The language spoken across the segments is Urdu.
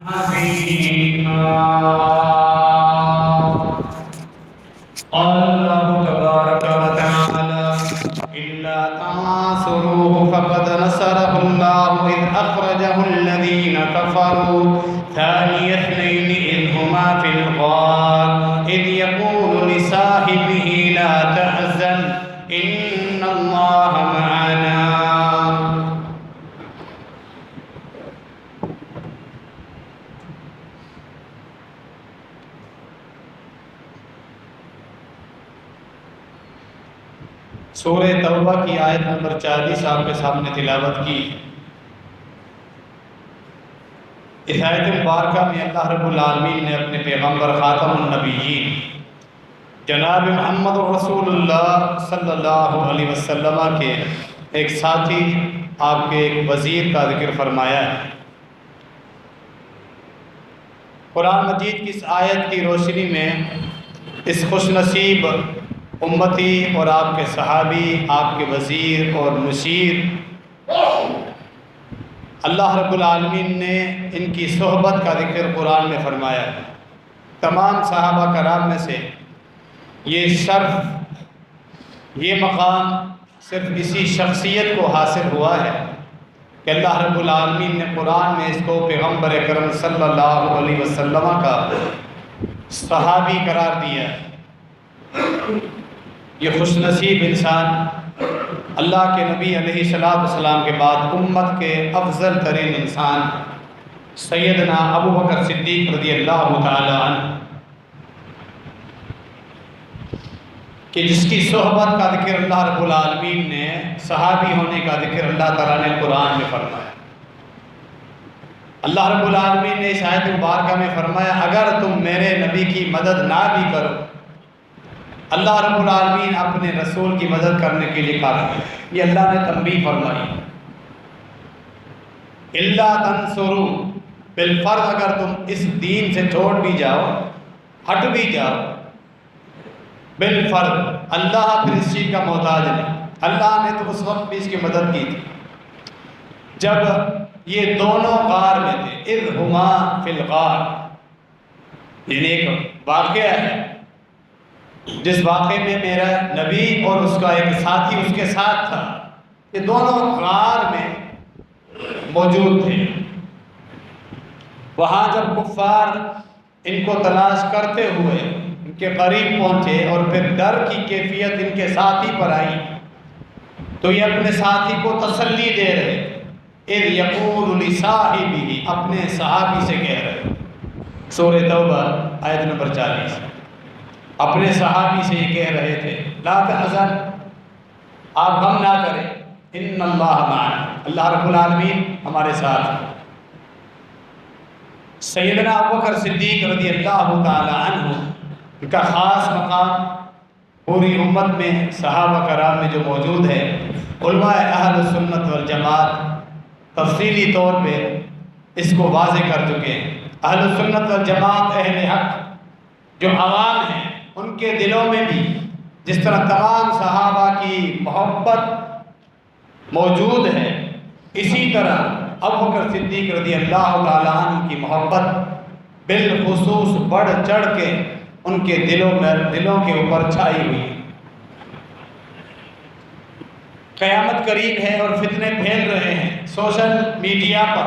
الله تبارك وتعالى إلا تناصروه فقد نصره الله إذ أخرجه الذين كفروا ثاني اثنين إذ هما في الغار إذ يقول لصاحبه لا تحزن إن الله معنا. سورہ توبہ کی آیت نمبر 40 آپ کے سامنے تلاوت کی. اس آیت مبارکہ میں اللہ رب العالمین نے اپنے پیغمبر خاتم النبیین جناب محمد رسول اللہ صلی اللہ علیہ وسلم کے ایک ساتھی، آپ کے ایک وزیر کا ذکر فرمایا ہے. قرآن مجید کی اس آیت کی روشنی میں اس خوش نصیب امتی اور آپ کے صحابی، آپ کے وزیر اور مشیر، اللہ رب العالمین نے ان کی صحبت کا ذکر قرآن میں فرمایا ہے. تمام صحابہ کرام میں سے یہ شرف، یہ مقام صرف اسی شخصیت کو حاصل ہوا ہے کہ اللہ رب العالمین نے قرآن میں اس کو پیغمبر اکرم صلی اللہ علیہ وسلم کا صحابی قرار دیا ہے. یہ خوش نصیب انسان اللہ کے نبی علیہ السلام کے بعد امت کے افضل ترین انسان سیدنا ابو بکر صدیق رضی اللہ تعالی عنہ، کہ جس کی صحبت کا ذکر اللہ رب العالمین نے، صحابی ہونے کا ذکر اللہ تعالیٰ نے قرآن میں فرمایا. اللہ رب العالمین نے اس آیت مبارکہ میں فرمایا اگر تم میرے نبی کی مدد نہ بھی کرو، اللہ رب العالمین اپنے رسول کی مدد کرنے کے لیے کافی ہے. یہ اللہ نے تنبیہ فرمائی. الا تنصروا بالفرض، اگر تم اس دین سے چھوڑ بھی جاؤ، ہٹ بھی جاؤ، بالفرض، اللہ پھر اس چیز کا محتاج نہیں. اللہ نے تو اس وقت بھی اس کی مدد کی تھی جب یہ دونوں غار میں تھے. اذ ہما فی الغار، یعنی ایک واقعہ ہے جس واقعے میں میرا نبی اور اس کا ایک ساتھی اس کے ساتھ تھا. یہ دونوں غار میں موجود تھے. وہاں جب کفار ان کو تلاش کرتے ہوئے ان کے قریب پہنچے اور پھر ڈر کی کیفیت ان کے ساتھی پر آئی تو یہ اپنے ساتھی کو تسلی دے رہے. اذ یقول لصاحبہ، اپنے صحابی سے کہہ رہے. سورہ توبہ آیت نمبر 40. اپنے صحابی سے یہ کہہ رہے تھے لا تحزن، آپ غم نہ کریں، ان اللہ معنا، اللہ رب العالمین ہمارے ساتھ. سیدنا ابوبکر صدیق رضی اللہ تعالی عنہ کا خاص مقام پوری امت میں صحابہ کرام میں جو موجود ہے. علماء اہل سنت والجماعت تفصیلی طور پہ اس کو واضح کر چکے ہیں. اہل سنت والجماعت، اہل حق جو عوام ہیں، ان کے دلوں میں بھی جس طرح تمام صحابہ کی محبت موجود ہے، اسی طرح ابوبکر صدیق رضی اللہ تعالیٰ عنہ کی محبت بالخصوص بڑھ چڑھ کے ان کے دلوں کے اوپر چھائی ہوئی ہے. قیامت قریب ہے اور فتنے پھیل رہے ہیں سوشل میڈیا پر.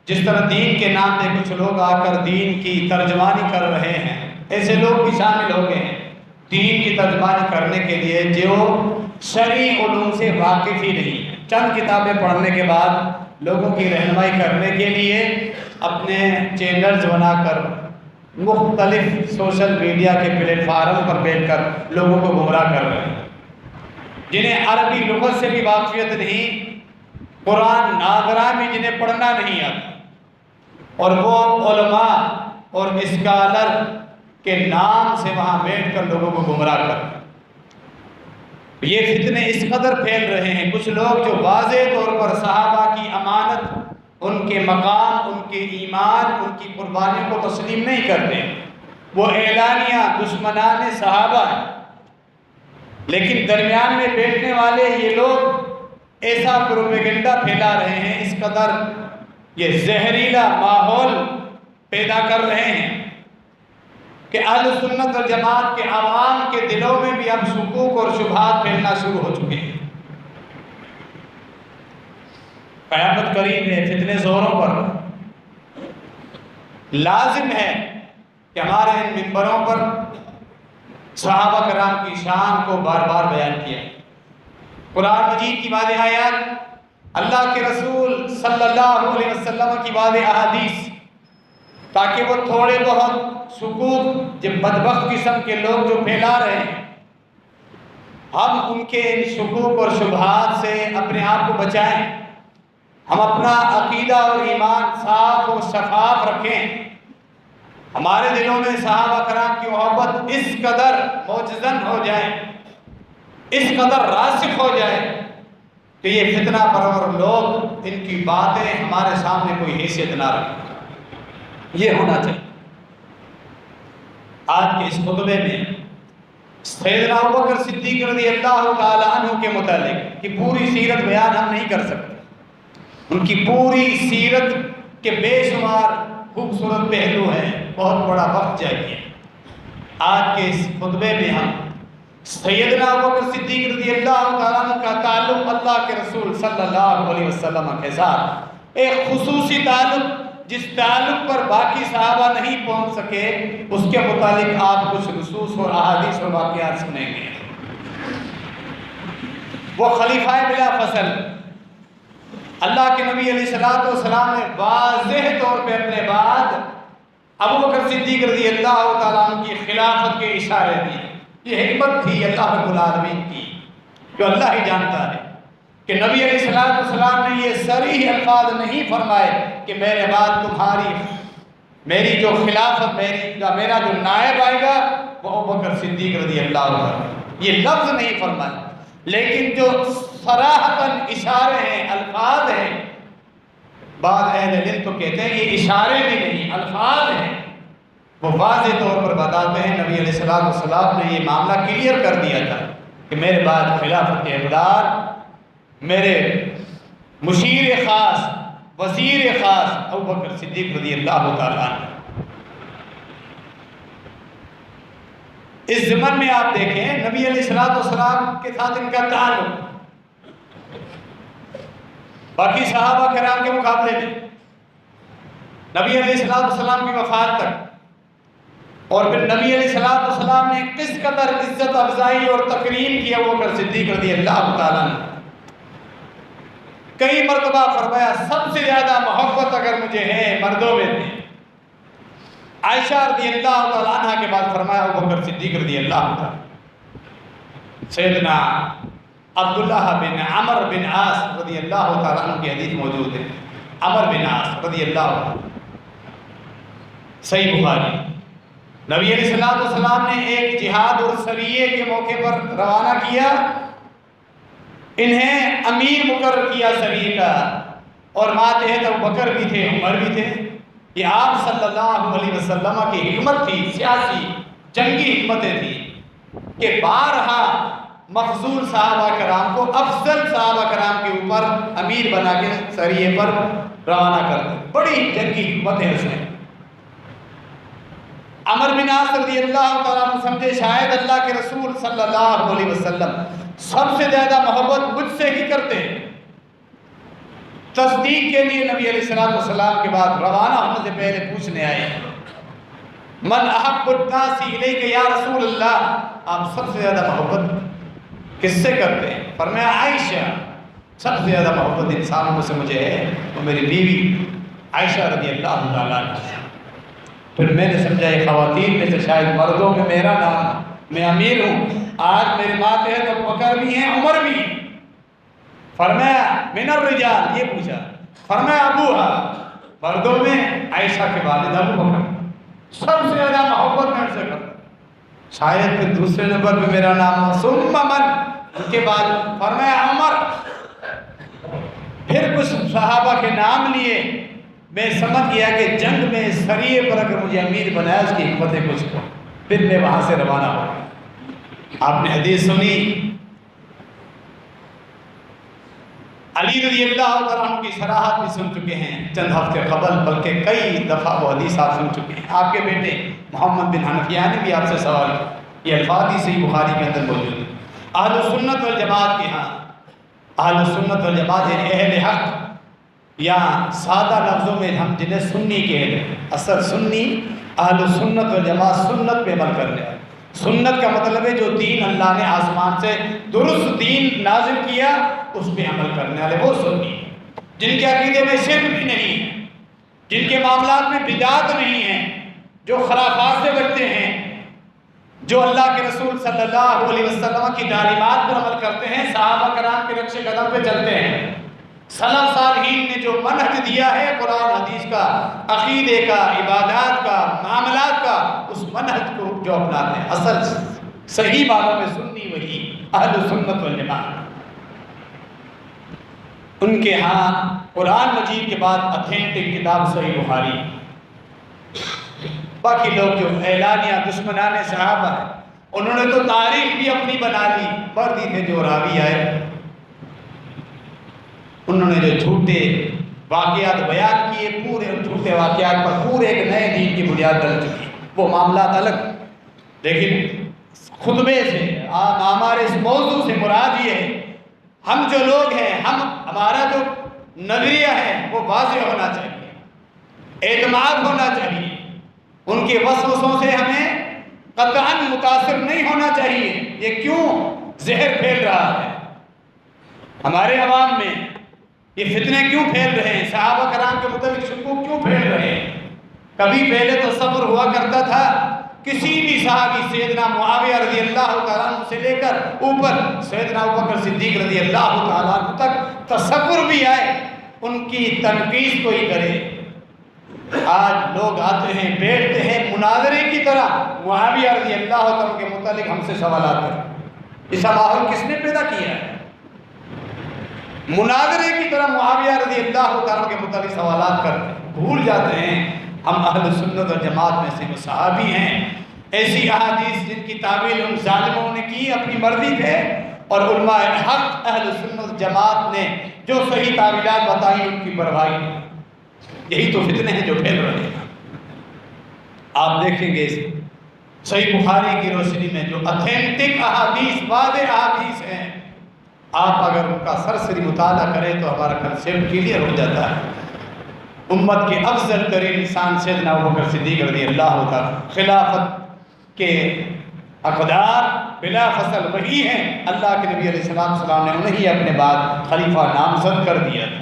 جس طرح دین کے نام پہ کچھ لوگ آ کر دین کی ترجمانی کر رہے ہیں، ایسے لوگ بھی شامل ہو گئے ہیں دین کی ترجمانی کرنے کے لیے جو شرعی علوم سے واقف ہی نہیں. چند کتابیں پڑھنے کے بعد لوگوں کی رہنمائی کرنے کے لیے اپنے چینلز بنا کر مختلف سوشل میڈیا کے پلیٹ فارم پر بیٹھ کر لوگوں کو گمراہ کر رہے ہیں. جنہیں عربی لغت سے بھی واقفیت نہیں، قرآن ناظرہ میں جنہیں پڑھنا نہیں آتا، اور وہ علماء اور اسکالر کے نام سے وہاں بیٹھ کر لوگوں کو گمراہ کر. یہ فتنے اس قدر پھیل رہے ہیں. کچھ لوگ جو واضح طور پر صحابہ کی امانت، ان کے مقام، ان کے ایمان، ان کی قربانی کو تسلیم نہیں کرتے، وہ اعلانیہ دشمنان صحابہ ہیں. لیکن درمیان میں بیٹھنے والے یہ لوگ ایسا پروپیگنڈا پھیلا رہے ہیں، اس قدر یہ زہریلا ماحول پیدا کر رہے ہیں کہ اہل سنت والجماعت کے عوام کے دلوں میں بھی اب شکوک اور شبہات پھیلنا شروع ہو چکے ہیں۔ قیامت قریب ہے، فتنے زوروں پر، لازم ہے کہ ہمارے ان منبروں پر صحابہ کرام کی شان کو بار بار بیان کیا۔ قرآن مجید کی واضح آیات، اللہ کے رسول صلی اللہ علیہ وسلم کی واضح احادیث، تاکہ وہ تھوڑے بہت شکوک جو بدبخت قسم کے لوگ جو پھیلا رہے ہیں، ہم ان کے ان شکوک اور شبہات سے اپنے آپ کو بچائیں، ہم اپنا عقیدہ اور ایمان صاف و شفاف رکھیں، ہمارے دلوں میں صحابہ کرام کی محبت اس قدر موجزن ہو جائے، اس قدر راسخ ہو جائے کہ یہ فتنہ پرور لوگ ان کی باتیں ہمارے سامنے کوئی حیثیت نہ رکھیں۔ یہ ہونا چاہیے۔ آج کے اس خطبے میں سیدنا ابوبکر صدیق رضی اللہ تعالیٰ عنہ کے متعلق کی پوری سیرت بیان ہم نہیں کر سکتے۔ ان کی پوری سیرت کے بے شمار خوبصورت پہلو ہیں، بہت بڑا وقت چاہیے۔ آج کے اس خطبے میں ہم سیدنا ابوبکر صدیق رضی اللہ تعالیٰ عنہ کا تعلق اللہ کے رسول صلی اللہ علیہ وسلم کے ساتھ ایک خصوصی تعلق، جس تعلق پر باقی صحابہ نہیں پہنچ سکے، اس کے متعلق آپ کچھ نصوص اور احادیث اور واقعات سنیں گے۔ وہ خلیفہ بلا فصل اللہ کے نبی علیہ السلام نے واضح طور پہ اپنے بعد ابوبکر صدیق رضی اللہ تعالیٰ عنہ کی خلافت کے اشارے دیے۔ یہ حکمت تھی اللہ رب العالمین کی، جو اللہ ہی جانتا ہے کہ نبی علیہ السلام نے یہ صریح الفاظ نہیں فرمائے کہ میرے بعد تمہاری میری جو خلافت میرا جو نائب آئے گا وہ ابوبکر صدیق رضی اللہ عنہ، یہ لفظ نہیں فرمائے، لیکن جو صراحتاً اشارے ہیں، الفاظ ہیں، بعض اہل علم تو کہتے ہیں یہ اشارے بھی نہیں، الفاظ ہیں، وہ واضح طور پر بتاتے ہیں نبی علیہ السلام نے یہ معاملہ کلیئر کر دیا تھا کہ میرے بعد خلافت کے اقدار میرے مشیر خاص، وزیر خاص ابوبکر صدیق رضی اللہ تعالیٰ عنہ۔ اس ضمن میں آپ دیکھیں نبی علیہ السلام کے ساتھ ان کا تعلق باقی صحابہ کرام کے مقابلے میں نبی علیہ السلام کی وفات تک، اور پھر نبی علیہ السلام نے کس قدر عزت افزائی اور تکریم کی ابوبکر صدیق رضی اللہ تعالیٰ عنہ۔ کئی مرتبہ فرمایا سب سے زیادہ محبت اگر مجھے ہے مردوں میں تھے عائشہ رضی اللہ تعالیٰ عنہ کے بعد فرمایا ابوبکر صدیق رضی اللہ تعالیٰ۔ سیدنا عبداللہ بن عمر بن عاص رضی اللہ تعالیٰ عنہ کی حدیث موجود ہے، عمر بن عاص رضی اللہ عنہ، صحیح بخاری۔ نبی علیہ السلام نے ایک جہاد اور سریے کے موقع پر روانہ کیا، انہیں امیر مقرر کیا سریے کا، اور ماتحت ابوبکر بھی تھے، عمر بھی تھے۔ یہ آپ صلی اللہ علیہ وسلم کی حکمت تھی، سیاسی جنگی حکمتیں تھیں کہ بارہا مفضول صحابہ کرام کو افضل صحابہ کرام کے اوپر امیر بنا کے سریے پر روانہ کر دیں۔ بڑی جنگی حکمتیں اس نے۔ عمر بن عاص رضی اللہ تعالیٰ عنہ سمجھے شاید اللہ کے رسول صلی اللہ علیہ وسلم سب سے زیادہ محبت مجھ سے ہی کرتے ہیں۔ تصدیق کے لیے نبی علیہ السلام کے بعد روانہ ہونے سے پہلے پوچھنے آئے، من احب الناس الیک یا رسول اللہ، آپ سب سے زیادہ محبت کس سے کرتے ہیں؟ فرمایا عائشہ، سب سے زیادہ محبت انسانوں میں سے مجھے ہے وہ میری بیوی عائشہ رضی اللہ تعالیٰ عنہ۔ پھر میں نے سمجھا یہ خواتین میں سے شاید مردوں میں میرا نام، میں امیر ہوں، آج میرے ماتحت ابوبکر بھی ہیں، عمر بھی۔ فرمایا من الرجال، یہ پوچھا، فرمایا ابوہا، مردوں میں عائشہ کے والد ابوبکر، سب سے زیادہ محبت میں سے کرتا، شاید پھر دوسرے نمبر پہ میرا نام ہو، ثم من، ان کے بعد فرمایا عمر۔ پھر کچھ صحابہ کے نام لیے، میں سمجھ گیا کہ جنگ میں سریے پر اگر مجھے امیر بنایا اس کی حکمتیں کچھ کو، پھر میں وہاں سے روانہ ہو گیا۔ آپ نے حدیث سنی، علی رضی اللہ عنہ کی صراحت بھی سن چکے ہیں چند ہفتے قبل، بلکہ کئی دفعہ وہ حدیث آپ سن چکے ہیں۔ آپ کے بیٹے محمد بن حنفیہ نے بھی آپ سے سوال کیا، یہ الفاظ ہی صحیح بخاری کے اندر موجود ہیں۔ اہل سنت والجماعت کے ہاں، اہل سنت والجماعت یعنی اہل حق، یا سادہ لفظوں میں ہم جنہیں سنی کہتے ہیں، اصل سنی اہل سنت والجماعت سنت پہ عمل کرنے والے۔ سنت کا مطلب ہے جو دین اللہ نے آسمان سے درست دین نازل کیا اس پہ عمل کرنے والے، وہ سنی، جن کے عقیدے میں شرک بھی نہیں ہے، جن کے معاملات میں بدعت نہیں ہے، جو خرافات سے بچتے ہیں، جو اللہ کے رسول صلی اللہ علیہ وسلم کی تعلیمات پر عمل کرتے ہیں، صحابہ کرام کے نقش قدم پہ چلتے ہیں۔ سلف صالحین نے جو منہج دیا ہے قرآن حدیث کا، عقیدے کا، عبادات کا، معاملات کا، اس منہج کو جو اپناتے ہیں، اصل صحیح معنوں میں سنی وہی اہل سنت والجماعت۔ ان کے ہاں قرآن مجید کے بعد اتھینٹک کتاب صحیح بخاری، باقی لوگ جو اعلانیہ دشمنان صحابہ ہیں انہوں نے تو تاریخ بھی اپنی بنا لی، بردی تھے جو راوی آئے، انہوں نے جو جھوٹے واقعات بیان کیے، پورے ان جھوٹے واقعات پر پورے ایک نئے دین کی بنیاد ڈل چکی، وہ معاملات الگ۔ لیکن خطبے سے ہمارے اس موضوع سے مراد یہ ہے، ہم جو لوگ ہیں، ہمارا جو نظریہ ہے وہ واضح ہونا چاہیے، اعتماد ہونا چاہیے، ان کے وسوسوں سے ہمیں قطعاً متاثر نہیں ہونا چاہیے۔ یہ کیوں زہر پھیل رہا ہے ہمارے عوام میں، یہ فتنے کیوں پھیل رہے ہیں، صحابہ کرام کے متعلق شکوک کیوں پھیل رہے ہیں؟ کبھی پہلے تصور ہوا کرتا تھا کسی بھی صحابی، سیدنا معاویہ رضی اللہ تعالیٰ عنہ سے لے کر اوپر سیدنا ابوبکر صدیق رضی اللہ تعالیٰ عنہ تک تصور بھی آئے ان کی تنقید کوئی کرے۔ آج لوگ آتے ہیں، بیٹھتے ہیں مناظرے کی طرح، معاویہ رضی اللہ تعالیٰ کے متعلق ہم سے سوالات کریں۔ اس ماحول کس نے پیدا کیا ہے؟ مناظرے کی طرح معاویہ رضی اللہ تعالیٰ کے متعلق سوالات کرتے ہیں، بھول جاتے ہیں ہم اہل سنت اور جماعت میں سے وہ صحابی ہیں۔ ایسی احادیث جن کی تعویل ان ظالموں نے کی اپنی مرضی پہ، اور علماء حق اہل سنت جماعت نے جو صحیح تعویلات بتائی ان کی پرواہی نہیں۔ یہی تو فتنے ہیں جو پھیل رہے ہیں۔ آپ دیکھیں گے صحیح بخاری کی روشنی میں جو اتھینٹک احادیث، واضح احادیث ہیں، آپ اگر ان کا سرسری مطالعہ کریں تو ہمارا کنسیپٹ کلیئر ہو جاتا ہے۔ امت کے افضل ترین انسان سیدنا ابوبکر صدیق رضی اللہ تعالیٰ، خلافت کے اقدار بلا فصل وہی ہیں، اللہ کے نبی علیہ السلام نے انہیں اپنے بعد خلیفہ نامزد کر دیا تھا۔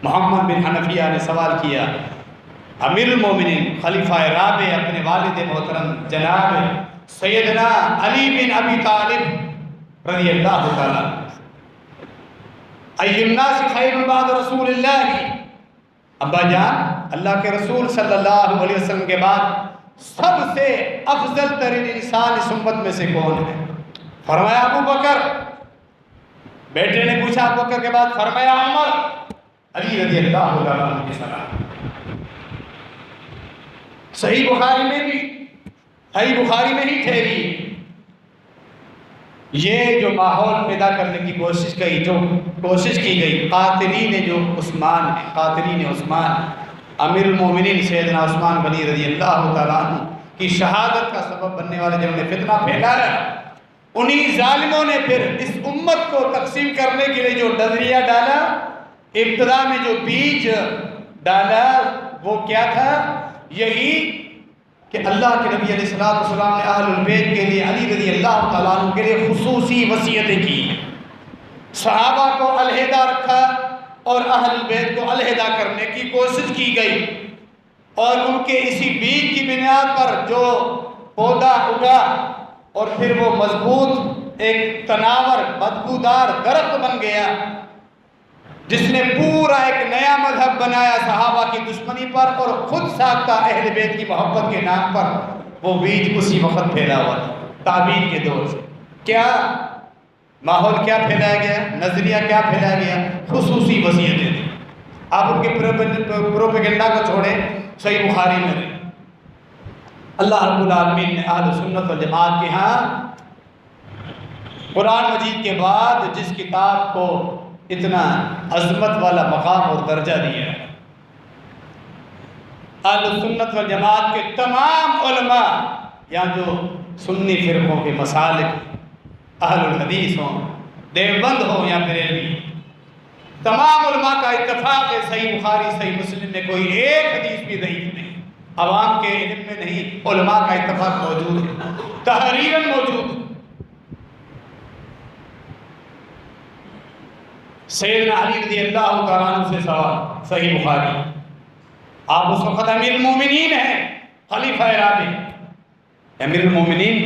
محمد بن حنفیہ نے سوال کیا، امیر المومنین خلیفہ رابع اپنے والد محترم جناب سیدنا علی بن ابی طالب رضی اللہ تعالیٰ، ای الناس خیر بعد رسول اللہ، ابا جان اللہ کے رسول صلی اللہ علیہ وسلم کے بعد سب سے افضل ترین انسان اس امت میں سے کون ہے؟ فرمایا ابو بکر۔ بیٹے نے پوچھا ابو بکر کے بعد، فرمایا عمر۔ علی رضی اللہ عنہ کی صلاح صحیح بخاری میں ہی ٹھہری۔ یہ جو ماحول پیدا کرنے کی کوشش کی گئی، قاتلین جو عثمان ہیں، قاتلین عثمان، امیر المومنین سیدنا عثمان غنی رضی اللہ تعالیٰ عنہ کی شہادت کا سبب بننے والے جنہوں نے فتنہ پھیلایا، انہی ظالموں نے پھر اس امت کو تقسیم کرنے کے لیے جو نظریہ ڈالا، ابتدا میں جو بیج ڈالا وہ کیا تھا؟ یہی کہ اللہ کے نبی علیہ السلام نے اہل البیت کے لیے، علی رضی اللہ تعالیٰ عنہ کے لیے خصوصی وصیتیں کی، صحابہ کو علیحدہ رکھا اور اہل البیت کو علیحدہ کرنے کی کوشش کی گئی، اور ان کے اسی بیج کی بنیاد پر جو پودا اگا اور پھر وہ مضبوط ایک تناور بدبودار درخت بن گیا، جس نے پورا ایک نیا مذہب بنایا صحابہ کی دشمنی پر اور خود ساختہ اہل بیت کی محبت کے نام پر، وہ بیج اسی وقت پھیلا ہوا تھا تابعین کے دور سے۔ کیا ماحول کیا پھیلایا گیا، نظریہ کیا پھیلایا گیا؟ خصوصی وصیتیں تھیں۔ آپ ان کے پروپیگنڈا کو چھوڑیں، صحیح بخاری میں اللہ رب العالمین نے اہل سنت والجماعت کے ہاں قرآن مجید کے بعد جس کتاب کو اتنا عظمت والا مقام اور درجہ دیا ہے۔ اہل سنت والجماعت کے تمام علماء، یا جو سنی فرقوں کے مسالک اہل الحدیث ہوں، دیوبند ہوں یا بریلوی، تمام علماء کا اتفاق ہے صحیح بخاری صحیح مسلم میں کوئی ایک حدیث بھی ضعیف نہیں، عوام کے علم میں نہیں، علماء کا اتفاق موجود ہے، تحریراً موجود ہے۔ سیدنا علی رضی اللہ تعالیٰ عنہ سے سوال صحیح بخاری، آپ اس وقت امیر المومنین ہیں، خلیفہ رابع، امیر المومنین،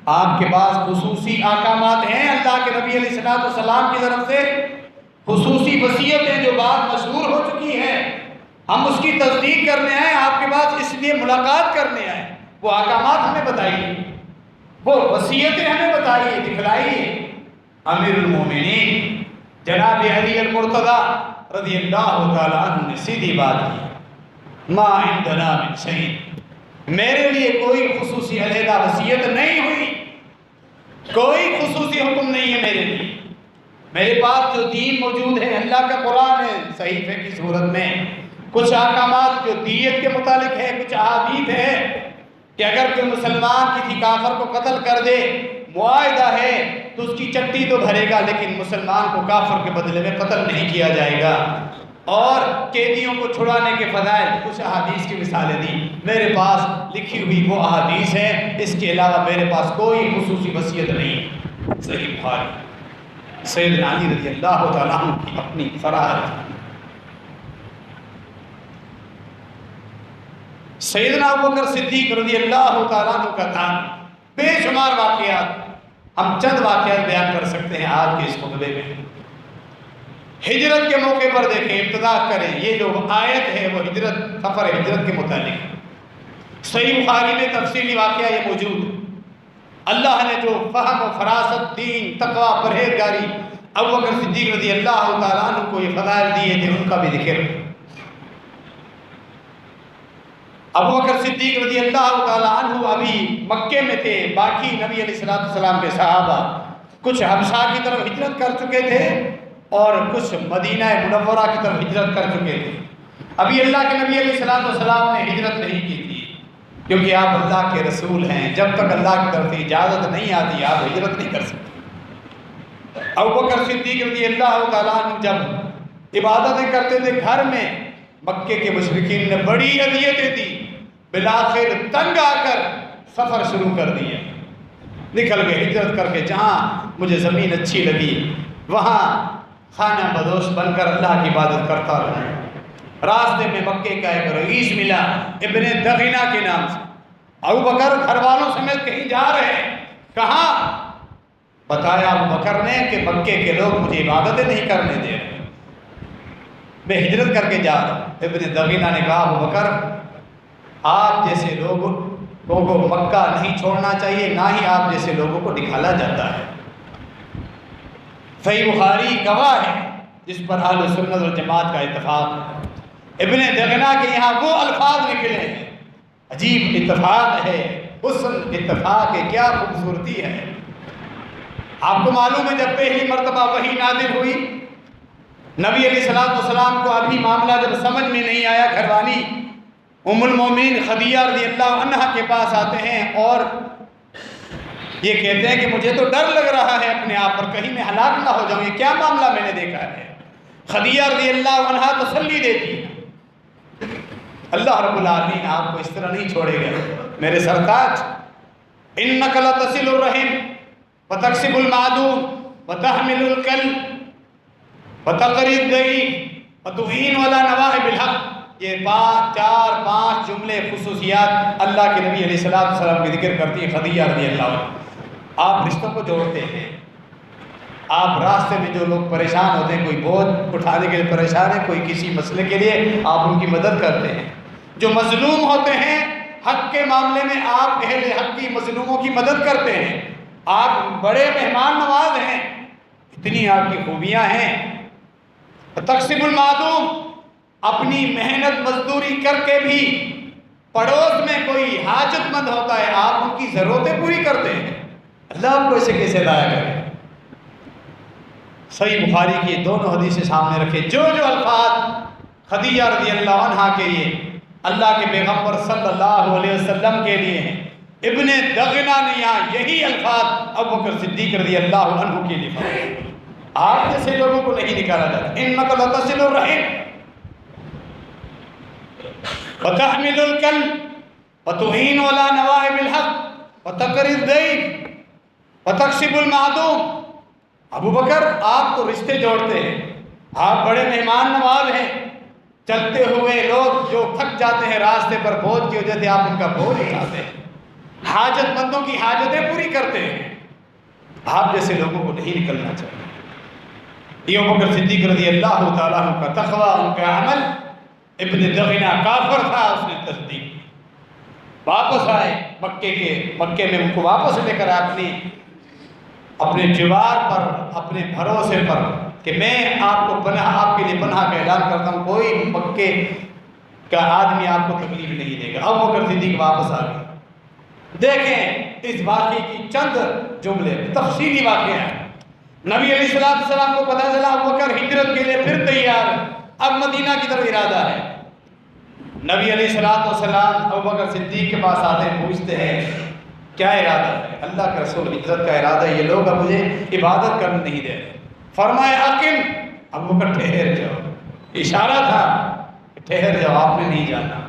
آپ کے پاس خصوصی احکامات ہیں اللہ کے نبی علیہ السلام کی طرف سے، خصوصی وصیتیں جو بات مشہور ہو چکی ہیں، ہم اس کی تصدیق کرنے آئے آپ کے پاس، اس لیے ملاقات کرنے آئے، وہ احکامات ہمیں بتائیے، وہ وصیتیں ہمیں بتائیے، دکھلائیے۔ امیر المومنین جناب علی المرتضی رضی اللہ تعالیٰ عنہ نے سیدھی بات کی، ما عندنا من شیء، میرے لیے کوئی خصوصی علیحدہ وصیت نہیں ہوئی، کوئی خصوصی حکم نہیں ہے میرے لیے، میرے پاس جو دین موجود ہے اللہ کا قرآن ہے صحیفے کی صورت میں، کچھ احکامات جو دیت کے متعلق ہے، کچھ احادیث ہے کہ اگر کوئی مسلمان کسی کافر کو قتل کر دے، معاہدہ ہے تو اس کی چٹی تو بھرے گا، لیکن مسلمان کو کافر کے بدلے میں قتل نہیں کیا جائے گا، اور قیدیوں کو چھڑانے کے فضائل، کچھ احادیث کی مثالیں دی، میرے پاس لکھی ہوئی وہ احادیث ہیں، اس کے علاوہ میرے پاس کوئی خصوصی وصیت نہیں۔ صحیح بخاری، سیدنا علی رضی اللہ تعالیٰ عنہ کی اپنی صراحت۔ سیدنا ابوبکر صدیق رضی اللہ تعالیٰ عنہ کا تھا، بے شمار واقعات، ہم چند واقعات بیان کر سکتے ہیں آج کے اس خطبے میں۔ ہجرت کے موقع پر دیکھیں، ابتدا کریں، یہ جو آیت ہے وہ ہجرت، سفر ہجرت کے متعلق، صحیح بخاری میں تفصیلی واقعہ یہ موجود ہے۔ اللہ نے جو فہم و فراست، دین، تقوی، پرہیزگاری ابوبکر صدیق رضی اللہ تعالیٰ عنہ کو یہ فضائل دیے تھے، ان کا بھی ذکر۔ ابوبکر صدیق رضی اللہ تعالیٰ عنہ ابھی مکے میں تھے، باقی نبی علیہ السلام کے صحابہ کچھ حبشہ کی طرف ہجرت کر چکے تھے اور کچھ مدینہ منورہ کی طرف ہجرت کر چکے تھے۔ ابھی اللہ کے نبی علیہ السلام نے ہجرت نہیں کی تھی، کیونکہ آپ اللہ کے رسول ہیں، جب تک اللہ کی طرف سے اجازت نہیں آتی آپ ہجرت نہیں کر سکتے۔ ابوبکر صدیق رضی اللہ تعالیٰ عنہ جب عبادتیں کرتے تھے گھر میں، مکے کے مشرکین نے بڑی اذیتیں دی، بالآخر تنگ آ کر سفر شروع کر دیا، نکل گئے ہجرت کر کے، جہاں مجھے زمین اچھی لگی وہاں خانہ بدوش بن کر اللہ کی عبادت کرتا رہا۔ راستے میں مکے کا ایک رئیس ملا ابن دغینہ کے نام سے، ابوبکر گھر والوں سمیت کہیں جا رہے ہیں، کہاں؟ بتایا ابوبکر نے کہ مکے کے لوگ مجھے عبادتیں نہیں کرنے دے رہے، میں ہجرت کر کے جا رہا ہوں۔ ابن دغینہ نے کہا ابوبکر آپ جیسے لوگوں کو مکہ نہیں چھوڑنا چاہیے، نہ ہی آپ جیسے لوگوں کو نکالا جاتا ہے۔ صحیح بخاری گواہ ہے جس پر اہل سنت والجماعت کا اتفاق ہے۔ ابن دغینہ کے یہاں وہ الفاظ نکلے ہیں، عجیب اتفاق ہے، حسن اتفاق ہے، کیا خوبصورتی ہے۔ آپ کو معلوم ہے جب پہلی مرتبہ وحی نازل ہوئی، نبی علیہ السلام کو ابھی معاملہ جب سمجھ میں نہیں آیا، گھر والی ام المومنین خدیجہ رضی اللہ عنہا کے پاس آتے ہیں اور یہ کہتے ہیں کہ مجھے تو ڈر لگ رہا ہے اپنے آپ پر، کہیں میں ہلاک نہ ہو جاؤں، یہ کیا معاملہ میں نے دیکھا ہے۔ خدیجہ رضی اللہ عنہا تسلی دیتی ہے، اللہ رب العالمین آپ کو اس طرح نہیں چھوڑے گا میرے سرتاج، انک لتصل الرحم وتکسب المعدوم وتحمل الکلب وتقری الضعیف وتعین علی نواہب الحق، یہ چار پانچ جملے خصوصیات اللہ کے نبی علیہ السلام کی ذکر کرتی ہے خدیجہ رضی اللہ عنہ۔ آپ رشتوں کو جوڑتے ہیں، آپ راستے میں جو لوگ پریشان ہوتے ہیں، کوئی بوجھ اٹھانے کے لیے پریشان ہے، کوئی کسی مسئلے کے لیے، آپ ان کی مدد کرتے ہیں۔ جو مظلوم ہوتے ہیں حق کے معاملے میں آپ اہل حق کی مظلوموں کی مدد کرتے ہیں، آپ بڑے مہمان نواز ہیں، اتنی آپ کی خوبیاں ہیں۔ تقسیم المعدوم، اپنی محنت مزدوری کر کے بھی پڑوس میں کوئی حاجت مند ہوتا ہے آپ ان کی ضرورتیں پوری کرتے ہیں، اللہ آپ کو اسے کیسے لایا کرے۔ صحیح بخاری کی دونوں حدیثیں سامنے رکھے، جو جو الفاظ خدیجہ رضی اللہ عنہا کے لیے اللہ کے پیغمبر صلی اللہ علیہ وسلم کے لیے ہیں، ابن دغنہ نے یہاں یہی الفاظ ابوبکر صدیق رضی اللہ عنہ کے لیے فرمائے۔ آپ جیسے لوگوں کو نہیں نکالا جاتا۔ انک لتصل الرحم وتحمل الکلب وتعین علی نوائب الحق وتقری الضیف وتکسب المعدوم۔ ابوبکر آپ تو رشتے جوڑتے ہیں، آپ بڑے مہمان نواز ہیں، چلتے ہوئے لوگ جو تھک جاتے ہیں راستے پر بوجھ کی وجہ سے آپ ان کا بوجھ اٹھاتے ہیں، حاجت مندوں کی حاجتیں پوری کرتے ہیں۔ آپ جیسے لوگوں کو نہیں نکلنا چاہیے۔ یہ ابوبکر صدیق رضی اللہ تعالیٰ عنہ کا تقوی، ان کا عمل۔ ابن دغنہ کافر تھا، اس نے تصدیق، واپس آئے مکے میں ان کو واپس لے کر اپنے جوار پر، اپنے بھروسے پر کہ میں آپ کو آپ کے لیے پناہ کا اعلان کرتا ہوں، کوئی مکے کا آدمی آپ کو تکلیف نہیں دے گا۔ اب ابوبکر صدیق واپس آ گئے۔ دیکھیں اس واقعے کی چند جملے، تفصیلی واقعہ ہے۔ نبی علیہ السلام کو پتہ چلا ابوبکر ہجرت کے لیے پھر تیار ہے، اب مدینہ کی طرف ارادہ ہے۔ نبی علیہ السلام ابوبکر صدیق کے پاس آتے ہیں، پوچھتے ہیں کیا ارادہ ہے؟ اللہ کے رسول ہجرت کا ارادہ ہے، یہ لوگ اب مجھے عبادت کرنے نہیں دے رہے۔ فرمایا اقم، ابوبکر ٹھہر جاؤ، اشارہ تھا کہ ٹھہر جاؤ، آپ نے نہیں جانا۔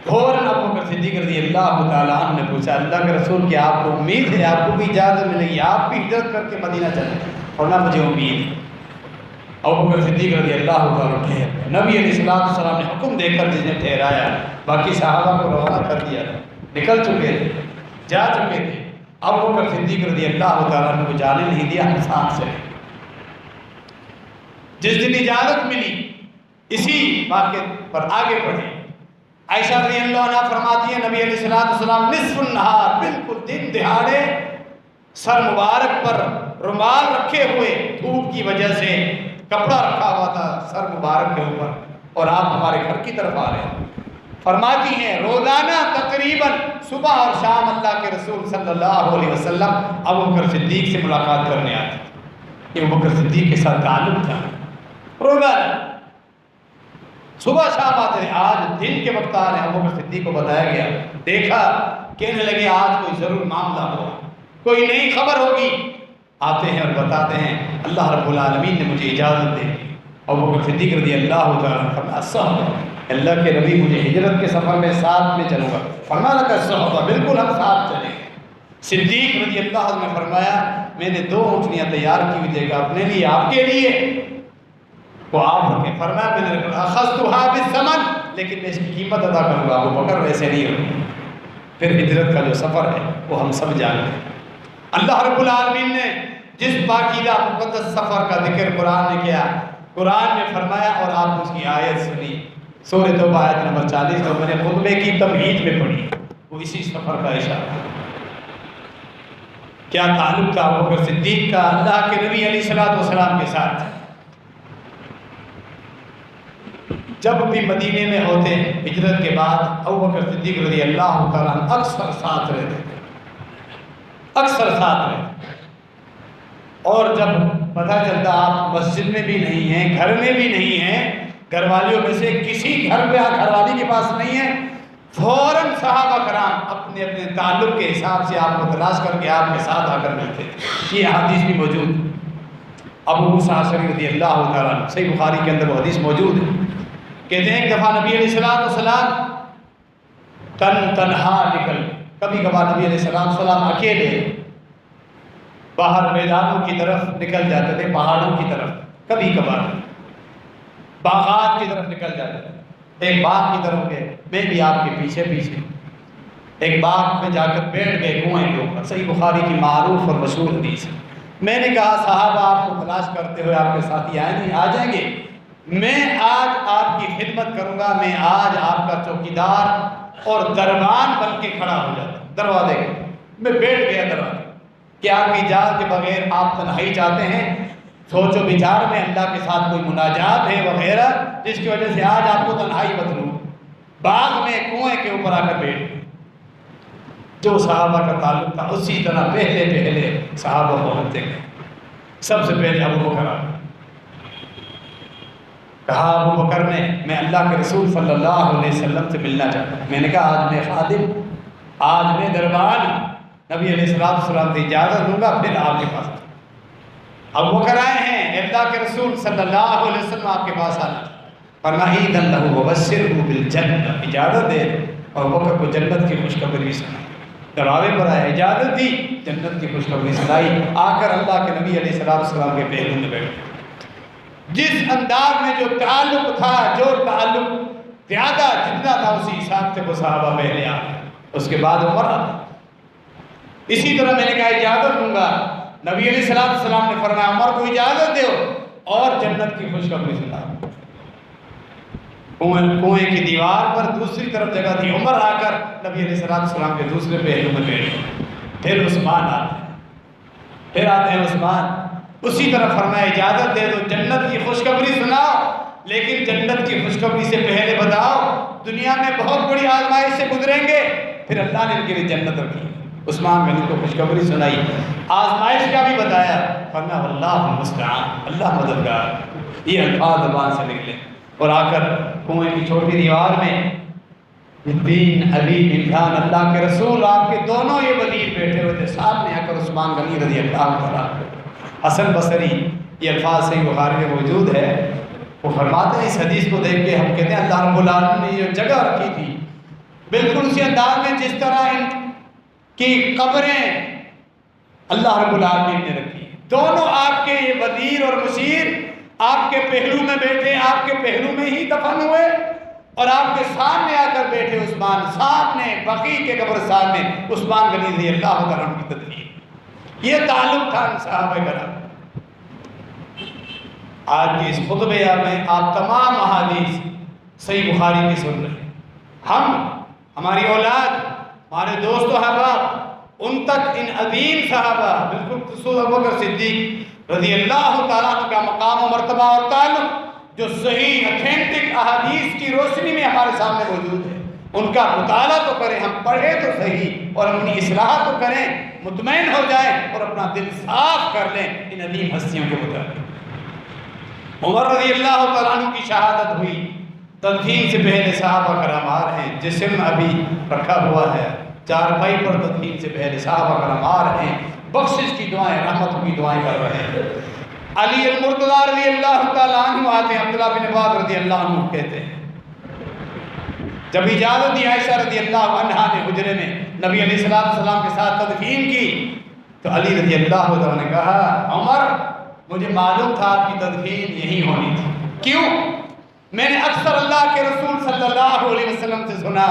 فوراً ابوبکر صدیق رضی اللہ تعالیٰ عنہ نے پوچھا اللہ کے رسول کہ آپ کو امید ہے آپ کو بھی اجازت ملے گی، آپ بھی ہجرت کر کے مدینہ چلیں؟ فرمایا مجھے امید ہے۔ ابوبکر صدیق رضی اللہ تعالیٰ ٹھہر گئے۔ نبی علیہ السلام نے حکم دے کر جس نے ٹھہرایا، باقی صحابہ کو روانہ کر دیا، نکل چکے تھے، جا چکے تھے۔ ابوبکر صدیق رضی اللہ تعالیٰ نے کو جانے نہیں دیا، ہم ساتھ چلے۔ جس دن اجازت ملی اسی واقعے پر آگے بڑھے۔ عائشہ رضی اللہ عنہ فرماتی ہیں نبی علیہ السلام نصف النہار، بالکل دن دہاڑے، سر مبارک پر رومال رکھے ہوئے، دھوپ کی وجہ سے کپڑا رکھا ہوا تھا سر مبارک کے اوپر، اور آپ ہمارے گھر کی طرف آ رہے ہیں۔ فرماتی ہیں روزانہ تقریباً صبح اور شام اللہ کے رسول صلی اللہ علیہ وسلم ابوبکر صدیق سے ملاقات کرنے آتے تھے۔ یہ ابوبکر صدیق کے ساتھ تعلق تھا، روزانہ صبح شام آتے ہیں۔ آج دن کے وقت آ رہے ہیں، ابوبکر صدیق کو بتایا گیا، دیکھا، کہنے لگے آج کوئی ضرور معاملہ ہوگا، کوئی نئی خبر ہوگی۔ آتے ہیں اور بتاتے ہیں اللہ رب العالمین نے مجھے اجازت دے۔ ابوبکر صدیق رضی اللہ تعالیٰ فرمایا صحبہ، اللہ کے نبی مجھے ہجرت کے سفر میں ساتھ میں چلوں گا۔ فرمایا کہ صحبہ، بالکل ہم ساتھ چلیں گے۔ صدیق رضی اللہ عنہ نے فرمایا میں نے 2 اونٹنیاں تیار کی ہوئی، دیکھا اپنے لیے آپ کے لیے، وہ آپ رکھیں۔ فرمایا میں نے اخذتها بالثمن، لیکن میں اس کی قیمت ادا کروں گا، ابوبکر ویسے نہیں ہوگا۔ پھر ہجرت کا جو سفر ہے وہ ہم سب جانتے ہیں۔ اللہ رب العالمین نے جس پاکیزہ مقدس سفر کا ذکر قرآن نے کیا، قرآن نے فرمایا، اور آپ اس کی آیت سنی، سورہ توبہ آیت نمبر 40 جو میں نے خطبے کی تمہید میں پڑھی، وہ اسی سفر کا اشارہ ہے۔ کیا تعلق تھا ابوبکر صدیق کا اللہ کے نبی علیہ السلام کے ساتھ؟ جب بھی مدینے میں ہوتے ہجرت کے بعد ابوبکر صدیق رضی اللہ تعالیٰ عنہ اکثر ساتھ رہتے تھے، اکثر ساتھ رہتے، اور جب پتہ چلتا آپ مسجد میں بھی نہیں ہیں، گھر میں بھی نہیں ہیں، گھر والیوں میں سے کسی گھر والی کے پاس نہیں ہے، فوراً صحابہ کرام اپنے اپنے تعلق کے حساب سے آپ کو تلاش کر کے آپ کے ساتھ آ کر ملتے تھے۔ یہ حدیث بھی موجود ہے۔ ابو موسیٰ اشعری رضی اللہ تعالیٰ عنہ، صحیح بخاری کے اندر وہ حدیث موجود ہے، کہتے ہیں ایک دفعہ نبی علیہ السلام تنہا نکل، کبھی کبھار نبی علیہ السلام اکیلے باہر میدانوں کی طرف نکل جاتے تھے، پہاڑوں کی طرف، کبھی کبھار باغات کی طرف نکل جاتے تھے۔ ایک باغ کی طرف گئے، میں بھی آپ کے پیچھے پیچھے ایک باغ میں جا کر بیٹھ گئے کنویں کے اوپر، صحیح بخاری کی معروف اور مشہور حدیث ہے۔ میں نے کہا صحابہ آپ کو تلاش کرتے ہوئے آپ کے ساتھی آ جائیں گے، میں آج آپ کی خدمت کروں گا، میں آج آپ کا چوکیدار اور دربان بن کے کھڑا ہو جاتا ہوں دروازے کے۔ میں بیٹھ گیا دروازے، کہ آپ کی اجازت کے بغیر آپ تنہائی چاہتے ہیں، سوچ و بچار میں اللہ کے ساتھ کوئی مناجات ہے وغیرہ، جس کی وجہ سے آج آپ کو تنہائی بدلوں، باغ میں کنویں کے اوپر آ کر بیٹھ۔ جو صحابہ کا تعلق تھا اسی طرح پہلے صحابہ پہنچتے گئے۔ سب سے پہلے ابو بکر آ گئے۔ کہا ابو بکر نے میں اللہ کے رسول صلی اللہ علیہ وسلم سے ملنا چاہتا ہوں۔ میں نے کہا آج میں خادم، آج میں دربان، نبی علیہ السلام سے اجازت دوں گا پھر آپ کے پاس۔ ابو بکر آئے ہیں، اللہ کے رسول صلی اللہ علیہ وسلم آپ کے پاس آنا، فرمایا اذن لہ وبشرہ بالجنہ، اجازت دے اور ابو بکر کو جنت کی خوشخبری سنائی۔ دروازے پر آئے، اجازت دی، جنت کی خوشخبری سنائی۔ آ کر اللہ کے نبی علیہ السلام کے پہلو میں بیٹھے۔ جس انداز میں جو تعلق تھا، جو تعلق زیادہ جتنا تھا، اسی حساب سے وہ صحابہ پہلے آ گئے۔ اس کے بعد عمر آتا۔ اسی طرح میں نے کہا اجازت دوں گا، نبی علیہ السلام نے فرمایا عمر کو اجازت دو اور جنت کی خوشخبری سناؤ۔ کنویں کی دیوار پر دوسری طرف جگہ تھی، عمر آ کر نبی علیہ السلام کے دوسرے پہلو میں بیٹھے۔ پھر عثمان آتے ہیں، پھر آتے ہیں عثمان، اسی طرح فرمایا اجازت دے دو، جنت کی خوشخبری سناؤ، لیکن جنت کی خوشخبری سے پہلے بتاؤ دنیا میں بہت بڑی آزمائش سے گزریں گے، پھر اللہ نے ان کے لیے جنت رکھی۔ عثمان غنی کو خوشخبری سنائی، آزمائش کا بھی بتایا، فرمایا واللہ المستعان، اللہ مددگار۔ یہ الفاظ زبان سے نکلے اور آ کر کنویں کی چھوٹی دیوار میں دین علی عمران اللہ کے رسول آپ کے دونوں یہ وزیر بیٹھے ہوئے تھے، سامنے آ کر عثمان غنی رضی اللہ عنہ، حسن بصری، یہ الفاظ صحیح بخاری میں موجود ہے، وہ فرماتے ہیں اس حدیث کو دیکھ کے ہم کہتے ہیں اللہ رب العالمین نے یہ جگہ رکھی تھی بالکل اسی انداز میں جس طرح ان کی قبریں اللہ رب العالمین نے رکھی۔ دونوں آپ کے یہ وزیر اور مشیر آپ کے پہلو میں بیٹھے، آپ کے پہلو میں ہی دفن ہوئے، اور آپ کے سامنے آ کر بیٹھے عثمان، سامنے بقیع کے قبرستان میں عثمان غنی رضی اللہ عنہ کی تدفین۔ یہ تعلق تھا صحابہ کرام۔ آج کی اس خطبے میں آپ تمام احادیث صحیح بخاری کی سن رہے ہیں۔ ہماری اولاد، ہمارے دوست و احباب، ان تک ان عظیم صحابہ بالکل خصوص ابو بکر صدیق رضی اللہ تعالیٰ عنہ کا مقام و مرتبہ اور تعلق جو صحیح اتھینٹک احادیث کی روشنی میں ہمارے سامنے موجود ہے، ان کا مطالعہ تو کریں، ہم پڑھیں تو صحیح اور اپنی اصلاح تو کریں، مطمئن ہو جائیں اور اپنا دل صاف کر لیں ان عظیم ہستیوں کے مطابق۔ عمر رضی اللہ تعالیٰ عنہ کی شہادت ہوئی، تدفین سے پہلے صحابہ کرام آ رہے ہیں، جسم ابھی رکھا ہوا ہے چارپائی پر، تدفین سے پہلے صحابہ کرام آ رہے ہیں، بخشش کی دعائیں، رحمت کی دعائیں کر رہے ہیں۔ علی المرتضیٰ رضی اللہ تعالیٰ عنہ آتے ہیں، عبداللہ بن عباس رضی اللہ عنہ کہتے ہیں جب اجازت دی عائشہ رضی اللہ عنہا نے حجرے میں نبی علیہ السلام کے ساتھ تدفین کی، تو علی رضی اللہ عنہ نے کہا عمر مجھے معلوم تھا آپ کی تدفین یہی ہونی تھی۔ کیوں؟ میں نے اکثر اللہ کے رسول صلی اللہ علیہ وسلم سے سنا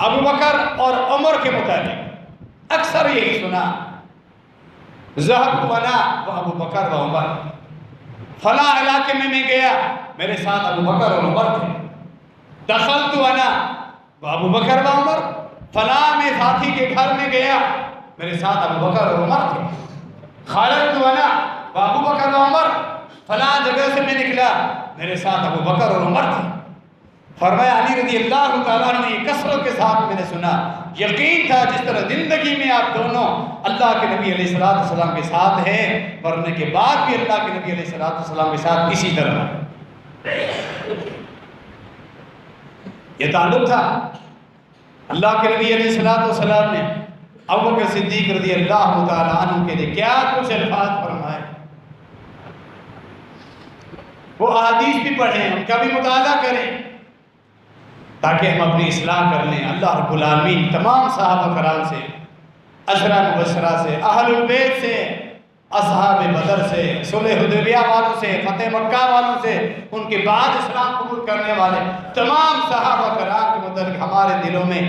ابو بکر اور عمر کے متعلق، اکثر یہی سنا ذہبت انا و ابو بکر و عمر، فلاں علاقے میں گیا میرے ساتھ ابو بکر اور عمر تھے، دخلت انا و ابو بکر و عمر، فلاں میں ساتھی کے گھر میں گیا میرے ساتھ ابو بکر اور عمر تھے، خرجت انا و ابو بکر و عمر، فلاں جگہ سے میں نکلا میرے ساتھ ابو بکر اور عمر تھے۔ فرمایا علی رضی اللہ تعالیٰ عنہ یہ کثرت کے ساتھ میں نے سنا، یقین تھا جس طرح زندگی میں آپ دونوں اللہ کے نبی علیہ السلام کے ساتھ ہیں، مرنے کے بعد بھی اللہ کے نبی علیہ السلام کے ساتھ اسی طرح یہ تعلق تھا۔ اللہ کے نبی علیہ السلام نے ابو بکر صدیق رضی اللہ تعالیٰ عنہ کے لیے کیا کچھ الفاظ فرمائے، وہ احادیث بھی پڑھیں، ان کا بھی مطالعہ کریں تاکہ ہم اپنی اصلاح کر لیں۔ اللہ رب العالمین تمام صحابہ کرام سے، عشرہ مبشرہ سے، اہل البیت سے، اصحاب بدر سے، صلح حدیبیہ والوں سے، فتح مکہ والوں سے، ان کے بعد اسلام قبول کرنے والے تمام صحابہ کرام کے متعلق ہمارے دلوں میں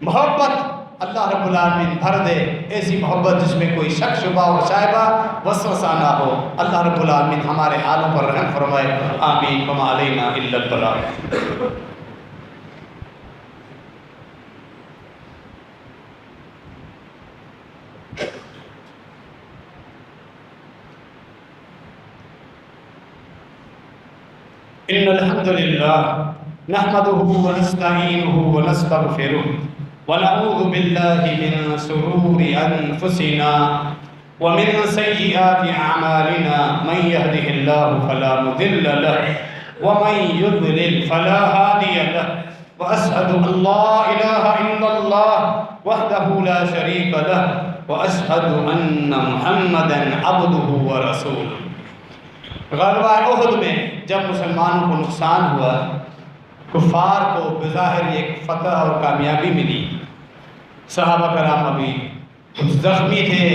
محبت اللہ رب العالمین بھر دے، ایسی محبت جس میں کوئی شک شبہ و شائبہ وسوسہ نہ ہو۔ اللہ رب العالمین ہمارے حالوں پر رحم فرمائے، آمین، وما علینا الا البلاغ۔ ان الحمد للہ نحمده ونستعینه ونستغفره ونعوذ باللہ من شرور انفسنا ومن سيئات أعمالنا من يهده الله فلا مضل له ومن يضلل فلا هادي له وأشهد أن لا إله إلا الله وحده لا شريك له وأشهد أن محمدا عبده ورسوله۔ غزوہ احد میں جب مسلمانوں کو نقصان ہوا، کفار کو بظاہر ایک فتح اور کامیابی ملی، صحابہ کرام ابھی کچھ زخمی تھے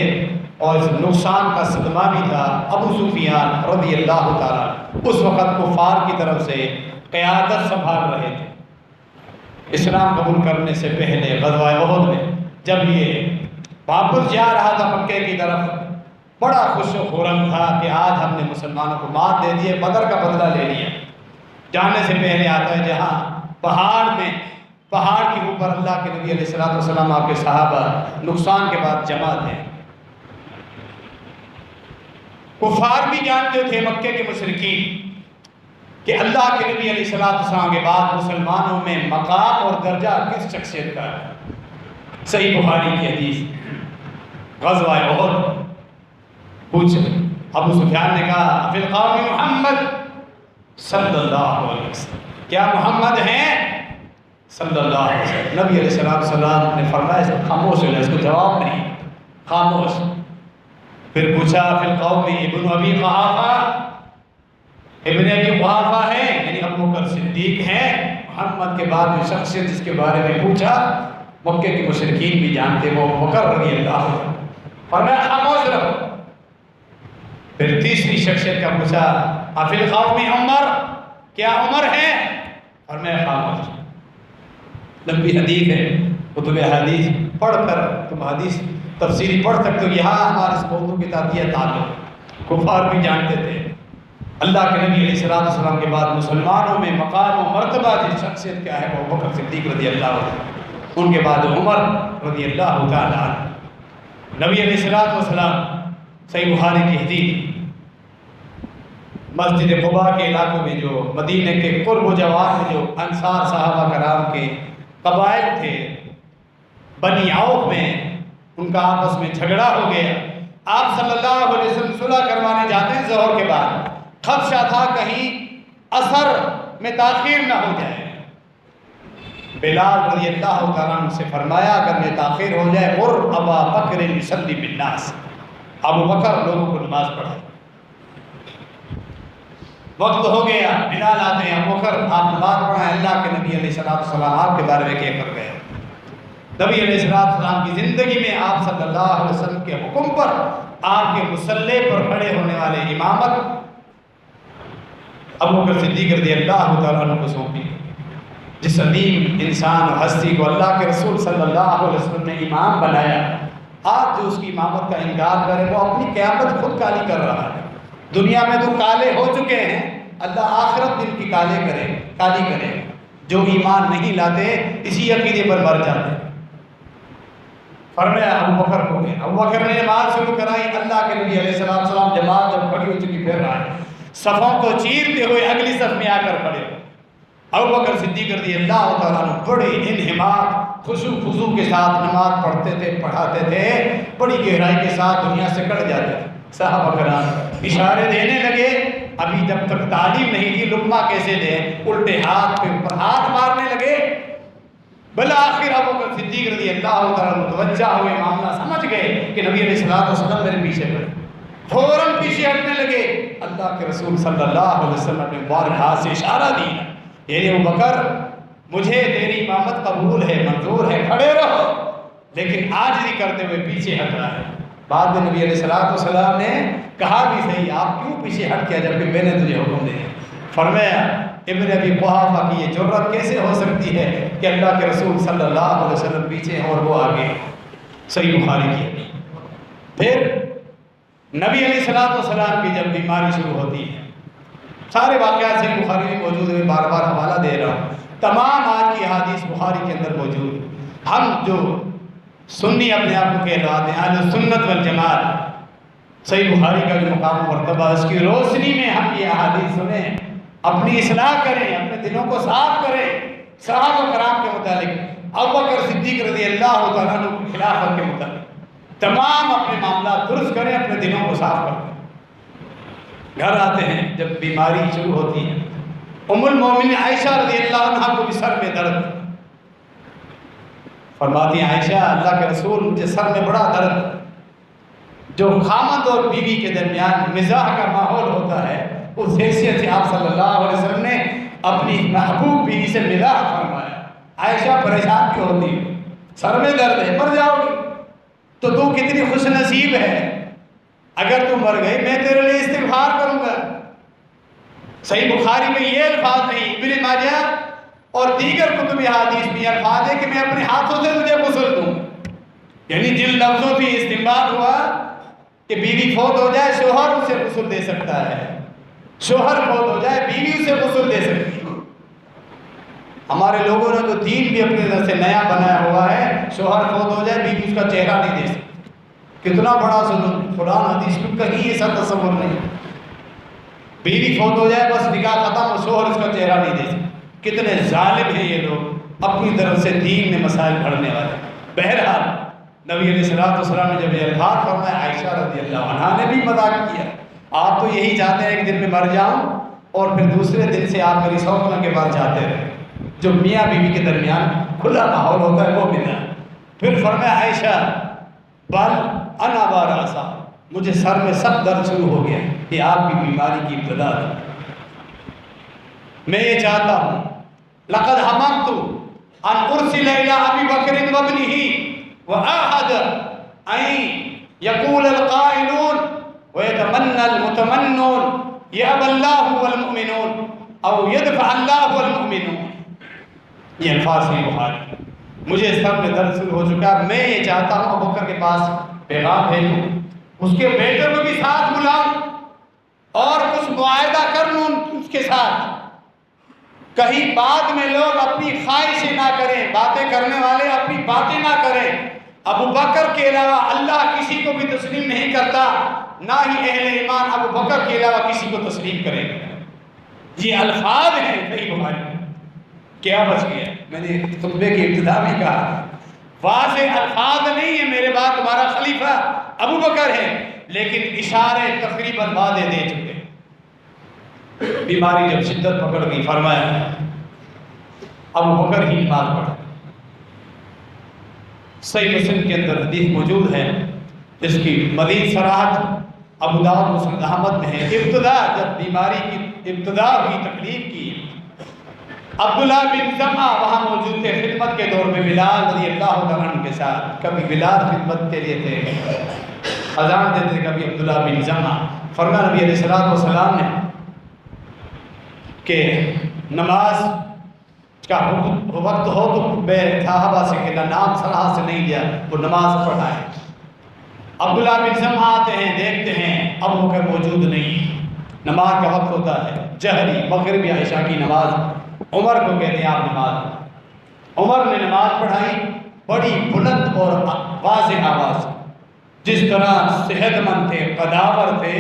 اور اس نقصان کا صدمہ بھی تھا۔ ابو سفیان رضی اللہ تعالیٰ اس وقت کفار کی طرف سے قیادت سنبھال رہے تھے۔ اسلام قبول کرنے سے پہلے غزوہ احد میں جب یہ واپس جا رہا تھا مکے کی طرف، بڑا خوش و خرم تھا کہ آج ہم نے مسلمانوں کو مات دے دی، بدر کا بدلہ لے لیا۔ جانے سے پہلے آتا ہے جہاں پہاڑ کے اوپر اللہ کے نبی علیہ السلام آپ کے صحابہ نقصان کے بعد جمع تھے۔ کفار بھی جانتے تھے مکے کے مشرکین کہ اللہ کے نبی علیہ السلام کے بعد مسلمانوں میں مقام اور درجہ کس شخصیت کا ہے۔ صحیح بخاری کی حدیث، غزوہ احد پوچھ ابو سفیان نے کہا فی القوم محمد صلی اللہ علیہ وسلم، کیا محمد ہیں صلی اللہ علیہ وسلم؟ نبی علیہ السلام نے فرمایا خاموش ہو جائے، اس کو جواب نہیں، خاموش۔ پھر پوچھا فی القوم ابن ابی قحافہ، ابن ابی قحافہ ہیں یعنی ابو بکر صدیق ہیں؟ محمد کے بعد جو شخصیت جس کے بارے میں پوچھا مکے کے مشرکین بھی جانتے، وہ بکر رضی اللہ عنہ، فرمایا خاموش رہو۔ پھر تیسری شخصیت کا پوچھا افی القوم عمر، کیا عمر ہے؟ فرمایا خاموش۔ لمبی حدیث ہے، کتب حدیث پڑھ کر تم حدیث تفسیری پڑھ سکتے ہو۔ یہاں ہمارے اس موضوع کے ساتھ یہ تعلق، کفار بھی جانتے تھے اللہ کے نبی علیہ السلام کے بعد مسلمانوں میں مقام و مرتبہ جس شخصیت کا ہے وہ بکر صدیق رضی اللہ عنہ، ان کے بعد عمر رضی اللہ تعالیٰ عنہ۔ نبی علیہ السلام صحیح بخاری کی حدیث، مسجد قباء کے علاقوں میں جو مدینہ کے قرب و جوار میں جو انصار صحابہ کرام کے قبائل تھے، بنی عوف میں ان کا آپس میں جھگڑا ہو گیا۔ آپ صلی اللہ علیہ وسلم صلح کروانے جاتے ہیں ظہر کے بعد، خدشہ تھا کہیں اثر میں تاخیر نہ ہو جائے۔ بلال رضی اللہ تعالیٰ عنہ سے فرمایا اگر میں تاخیر ہو جائے مر ابا بکر یصلی بالناس، ابو بکر لوگوں کو نماز پڑھائے۔ وقت ہو گیا، بلال آتے ہیں، ابو بکر آپ نماز پڑھائیں، اللہ کے نبی علیہ السلام آپ کے بارے میں کہہ کر گئے۔ نبی علیہ السلام کی زندگی میں آپ صلی اللہ علیہ وسلم کے حکم پر آپ کے مصلی پر کھڑے ہونے والے امامت ابو بکر صدیق رضی اللہ تعالیٰ عنہ کو سونپی۔ جس عظیم انسان اور ہستی کو اللہ کے رسول صلی اللہ علیہ وسلم نے امام بنایا، آج جو اس کی امامت کا انکار کرے وہ اپنی قیامت خود کالی کر رہا ہے۔ دنیا میں تو کالے ہو چکے ہیں، اللہ آخرت دن کی کالی کرے۔ جو ایمان نہیں لاتے اسی عقیدے پر مر جاتے۔ فرمایا ابو بکر کو گئے، ابو بکر نے نماز شروع کرائی، اللہ کے نبی علیہ السلام جماعت جب کھڑی ہو چکی پھر آئے، صفوں کو چیرتے ہوئے اگلی صف میں آ کر کھڑے۔ ابو بکر صدیق رضی اللہ تعالیٰ عنہ بڑے انہماک خشوع خضوع کے ساتھ نماز پڑھتے تھے، پڑھاتے تھے، بڑی گہرائی کے ساتھ دنیا سے کٹ جاتے تھے۔ صحابہ کرام اشارے دینے لگے، ابھی جب تک تعلیم نہیں تھی لقمہ کیسے دیں، الٹے ہاتھ پہ اوپر ہاتھ مارنے لگے۔ بالآخر ابو بکر صدیق رضی اللہ تعالیٰ متوجہ ہوئے، معاملہ سمجھ گئے کہ نبی علیہ السلام میرے پیچھے پڑے، فوراً پیچھے ہٹنے لگے۔ اللہ کے رسول صلی اللہ علیہ وسلم نے مبارک ہاتھ سے اشارہ دیا، یعنی ابو بکر مجھے تیری امامت قبول ہے، منظور ہے، کھڑے رہو، لیکن عاجزی کرتے ہوئے پیچھے ہٹ رہا ہے۔ بعد میں نبی علیہ السلام نے کہا بھی صحیح، آپ کیوں پیچھے ہٹ کیا جبکہ میں نے تجھے حکم دیا؟ فرمایا ابن ابی قحافہ کی یہ جرت کیسے ہو سکتی ہے کہ اللہ کے رسول صلی اللہ علیہ وسلم پیچھے ہیں اور وہ آگے؟ صحیح بخاری کی۔ پھر نبی علیہ السلام کی جب بیماری شروع ہوتی ہے، سارے واقعات صحیح بخاری میں موجود ہیں، بار بار حوالہ دے رہا ہوں، تمام آج کی احادیث بخاری کے اندر موجود۔ ہم جو سنی اپنے آپ کو کہلاتے ہیں، اہل سنت والجماعت، صحیح بخاری کا جو مقام مرتبہ، اس کی روشنی میں ہم یہ احادیث سنیں، اپنی اصلاح کریں، اپنے دلوں کو صاف کریں۔ صحابہ کرام کے متعلق، ابو بکر صدیق رضی اللہ تعالیٰ عنہ کی خلافت کے متعلق تمام اپنے معاملات درست کریں، اپنے دلوں کو صاف کر دیں۔ گھر آتے ہیں، جب بیماری شروع ہوتی ہے، ام المومنین عائشہ رضی اللہ عنہا کو بھی سر میں درد، فرماتی ہیں عائشہ اللہ کے رسول مجھے سر میں بڑا درد۔ جو خامد اور بیوی کے درمیان مزاح کا ماحول ہوتا ہے، اس حیثیت سے آپ صلی اللہ علیہ وسلم نے اپنی محبوب بیوی سے مزاح فرمایا، عائشہ پریشان کیوں ہوتی ہے؟ سر میں درد ہے، مر جاؤ گی تو تو کتنی خوش نصیب ہے، اگر تو مر گئی میں تیرے لیے استغفار کروں گا۔ صحیح بخاری میں یہ الفاظ نہیں، ابن ماجہ اور دیگر کتب حدیث میں یہ الفاظ ہے کہ میں اپنے ہاتھوں سے تجھے غسل دوں، یعنی جن لفظوں سے استنباط ہوا کہ بیوی فوت ہو جائے شوہر اسے غسل دے سکتا ہے، شوہر فوت ہو جائے بیوی اسے غسل دے سکتی ہے۔ ہمارے لوگوں نے تو دین بھی اپنے نظر سے نیا بنایا ہوا ہے، شوہر فوت ہو جائے بیوی اس کا چہرہ نہیں دے سکتی، کتنا بڑا ظلم، قرآن حدیث میں کہیں ایسا تصور نہیں۔ بیوی فوت ہو جائے بس نکاح ختم، شوہر اس کا چہرہ نہیں دے سکتے، کتنے ظالم ہیں یہ لوگ، اپنی طرف سے دین میں مسائل پڑھنے والے۔ بہرحال نبی علیہ السلام نے جب یہ الفاظ فرمایا، عائشہ رضی اللہ عنہا نے بھی مذاق کیا، آپ تو یہی چاہتے ہیں ایک دن میں مر جاؤں اور پھر دوسرے دن سے آپ میری سوکھنے کے بعد جاتے رہے، جو میاں بیوی کے درمیان کھلا ماحول ہوتا ہے وہ ملا۔ پھر فرمایا عائشہ بل انا واراسا، مجھے سر میں سخت درد شروع ہو گیا، یہ آپ کی بیماری کی ابتدا ہے، میں یہ چاہتا ہوں لقد حممت ان ارسل الى ابی بکر وابنہ وآحد ان یقول القائلون ویتمنى المتمنون یأبی اللہ والمؤمنون او یدفع اللہ والمؤمنون۔ یہ الفاظ ہیں بخاری، مجھے سر میں درد شروع ہو چکا، میں یہ چاہتا ہوں ابو بکر کے پاس پیغام بھیجوں، اس کے بیٹے کو بھی ساتھ بلاؤں اور کچھ معاہدہ کر لوں اس کے ساتھ، کہیں بعد میں لوگ اپنی خواہشیں نہ کریں، باتیں کرنے والے اپنی باتیں نہ کریں، ابو بکر کے علاوہ اللہ کسی کو بھی تسلیم نہیں کرتا، نہ ہی اہل ایمان ابو بکر کے علاوہ کسی کو تسلیم کریں گے۔ یہ الفاظ ہیں صحیح بخاری میں۔ کیا بچ گیا؟ میں نے خطبے کی ابتدا میں کہا واضح الفاظ نہیں ہے میرے بعد تمہارا خلیفہ ابو بکر ہے، لیکن اشارے تقریباً واضح دے چکے۔ بیماری جب شدت پکڑ گئی، فرمایا ابو بکر ہی نماز پڑھا۔ صحیح مسلم کے اندر حدیث موجود ہے، جس کی مزید صراحت ابو داؤد مسند احمد میں ہے۔ ابتدا جب بیماری کی ابتدا ہوئی، تکلیف کی، عبداللہ بن زمعہ وہاں موجود تھے خدمت کے دور میں بلال رضی اللہ عنہ کے ساتھ، کبھی بلال خدمت کے لیے تھے، اذان دیتے تھے، کبھی عبداللہ بن زمعہ۔ فرمایا نبی علیہ السلام نے کہ نماز کا وقت ہو تو بے صحابہ سے کہ نام صلاح سے نہیں لیا، وہ نماز پڑھائے۔ عبداللہ بن زمعہ آتے ہیں، دیکھتے ہیں ابو بکر موجود نہیں، نماز کا وقت ہوتا ہے، جہری مغربی عشاء کی نماز، عمر کو کہتے ہیں آپ نماز۔ عمر نے نماز پڑھائی بڑی بلند اور واضح آواز، جس طرح صحت مند تھے، قداور تھے،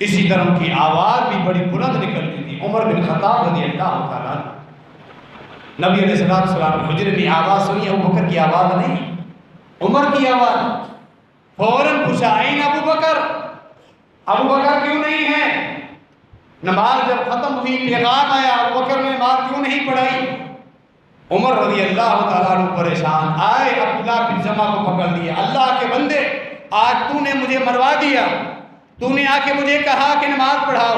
اسی طرح ان کی آواز بھی بڑی بلند نکلتی تھی۔ عمر بن خطاب رضی اللہ تعالیٰ، نبی علیہ السلام نے حجرے میں آواز سنی، ابو بکر کی آواز نہیں، عمر کی آواز، فوراً پوچھا این ابو بکر، ابو بکر کیوں نہیں ہے؟ نماز جب ختم ہوئی پیغام آیا، ابو بکر نے نماز کیوں نہیں پڑھائی؟ عمر رضی اللہ تعالیٰ عنہ پریشان آئے، عبداللہ بن زمعہ کو پکڑ لیا، اللہ کے بندے آج تو نے مجھے مروا دیا، تو نے آ کے مجھے کہا کہ نماز پڑھاؤ،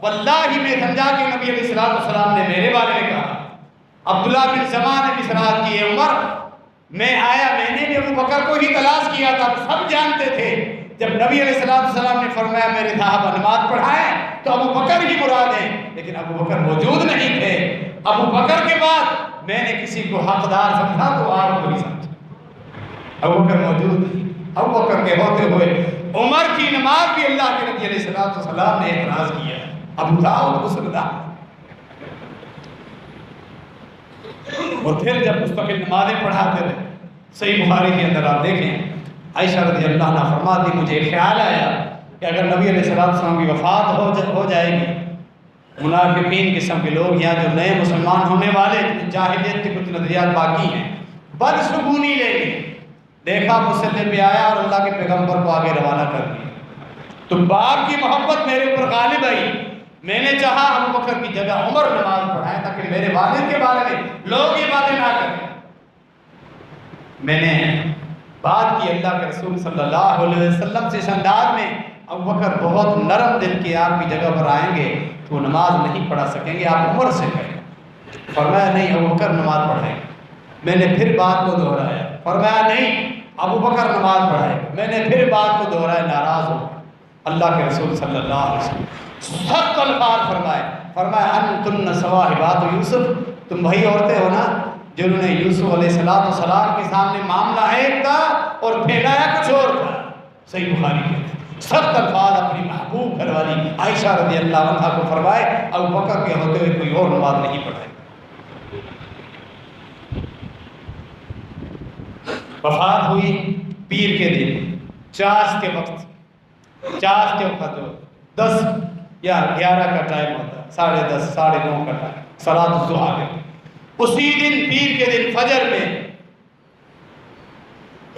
واللہ میں سمجھا کہ نبی علیہ السلام نے میرے بارے میں کہا۔ عبداللہ بن زمعہ نے بھی صراحت کی ہے، عمر میں آیا، میں نے بھی ابو بکر کو ہی تلاش کیا تھا، سب جانتے تھے، جب نبی علیہ السلام نے فرمایا میرے صحابہ نماز پڑھائیں تو ابو بکر ہی مراد ہیں، لیکن ابو بکر موجود نہیں تھے۔ ابو بکر کے بعد میں نے کسی کو حقدار سمجھا تو آپ کو نہیں سمجھا، ابو بکر موجود نہیں۔ ابو بکر کے ہوتے ہوئے عمر کی نماز بھی اللہ کے نبی علیہ السلام نے اعتراض کیا۔ ابو داؤد مسند اور پھر جب مستقل نمازیں پڑھاتے رہے، صحیح بخاری کے اندر آپ دیکھیں عائشہ رضی اللہ عنہ فرماتی مجھے خیال آیا کہ اگر نبی علیہ السلام کی وفات ہو جائے گی، منافقین قسم کے لوگ یہاں جو نئے مسلمان ہونے والے، جاہلیت کے کچھ نظریات باقی ہیں، بدشگونی لیں گے، دیکھا مسلح پہ آیا اور اللہ کے پیغمبر کو آگے روانہ کر دیا۔ تو باپ کی محبت میرے اوپر غالب آئی، میں نے چاہا ابو بکر کی جگہ عمر نماز پڑھائے تاکہ میرے والد کے بارے میں لوگ یہ باتیں نہ کریں۔ میں نے بات کی اللہ کے رسول صلی اللہ علیہ وسلم سے اس انداز میں، ابو بکر بہت نرم دل کے آپ کی جگہ پر آئیں گے تو نماز نہیں پڑھا سکیں گے، آپ عمر سے کہیں۔ فرمایا نہیں، ابو بکر نماز پڑھائیں۔ میں نے پھر بات کو دہرایا، فرمایا نہیں، ابو بکر نماز پڑھائے۔ میں نے پھر بات کو دہرایا، ناراض ہو۔ اللہ کے رسول صلی اللہ علیہ وسلم سخت الفاظ فرمایا انتن صواحبات یوسف، تم وہی عورتیں ہو نا جنہوں نے یوسف علیہ السلام کے سامنے معاملہ ایک تھا اور پھیلایا کچھ اور تھا۔ صحیح بخاری کے سخت الفاظ اپنی محبوب گھر والی عائشہ رضی اللہ عنہا کو فرمائے، ابو بکر کے ہوتے ہوئے کوئی اور نماز نہیں پڑھائے۔ وفات ہوئی پیر کے دن، چاش کے وقت جو 10 یا 11 کا ٹائم ہوتا ہے، 10:30 9:30 کا ٹائم، صلاۃ الضحیٰ کے اسی دن پیر کے دن فجر میں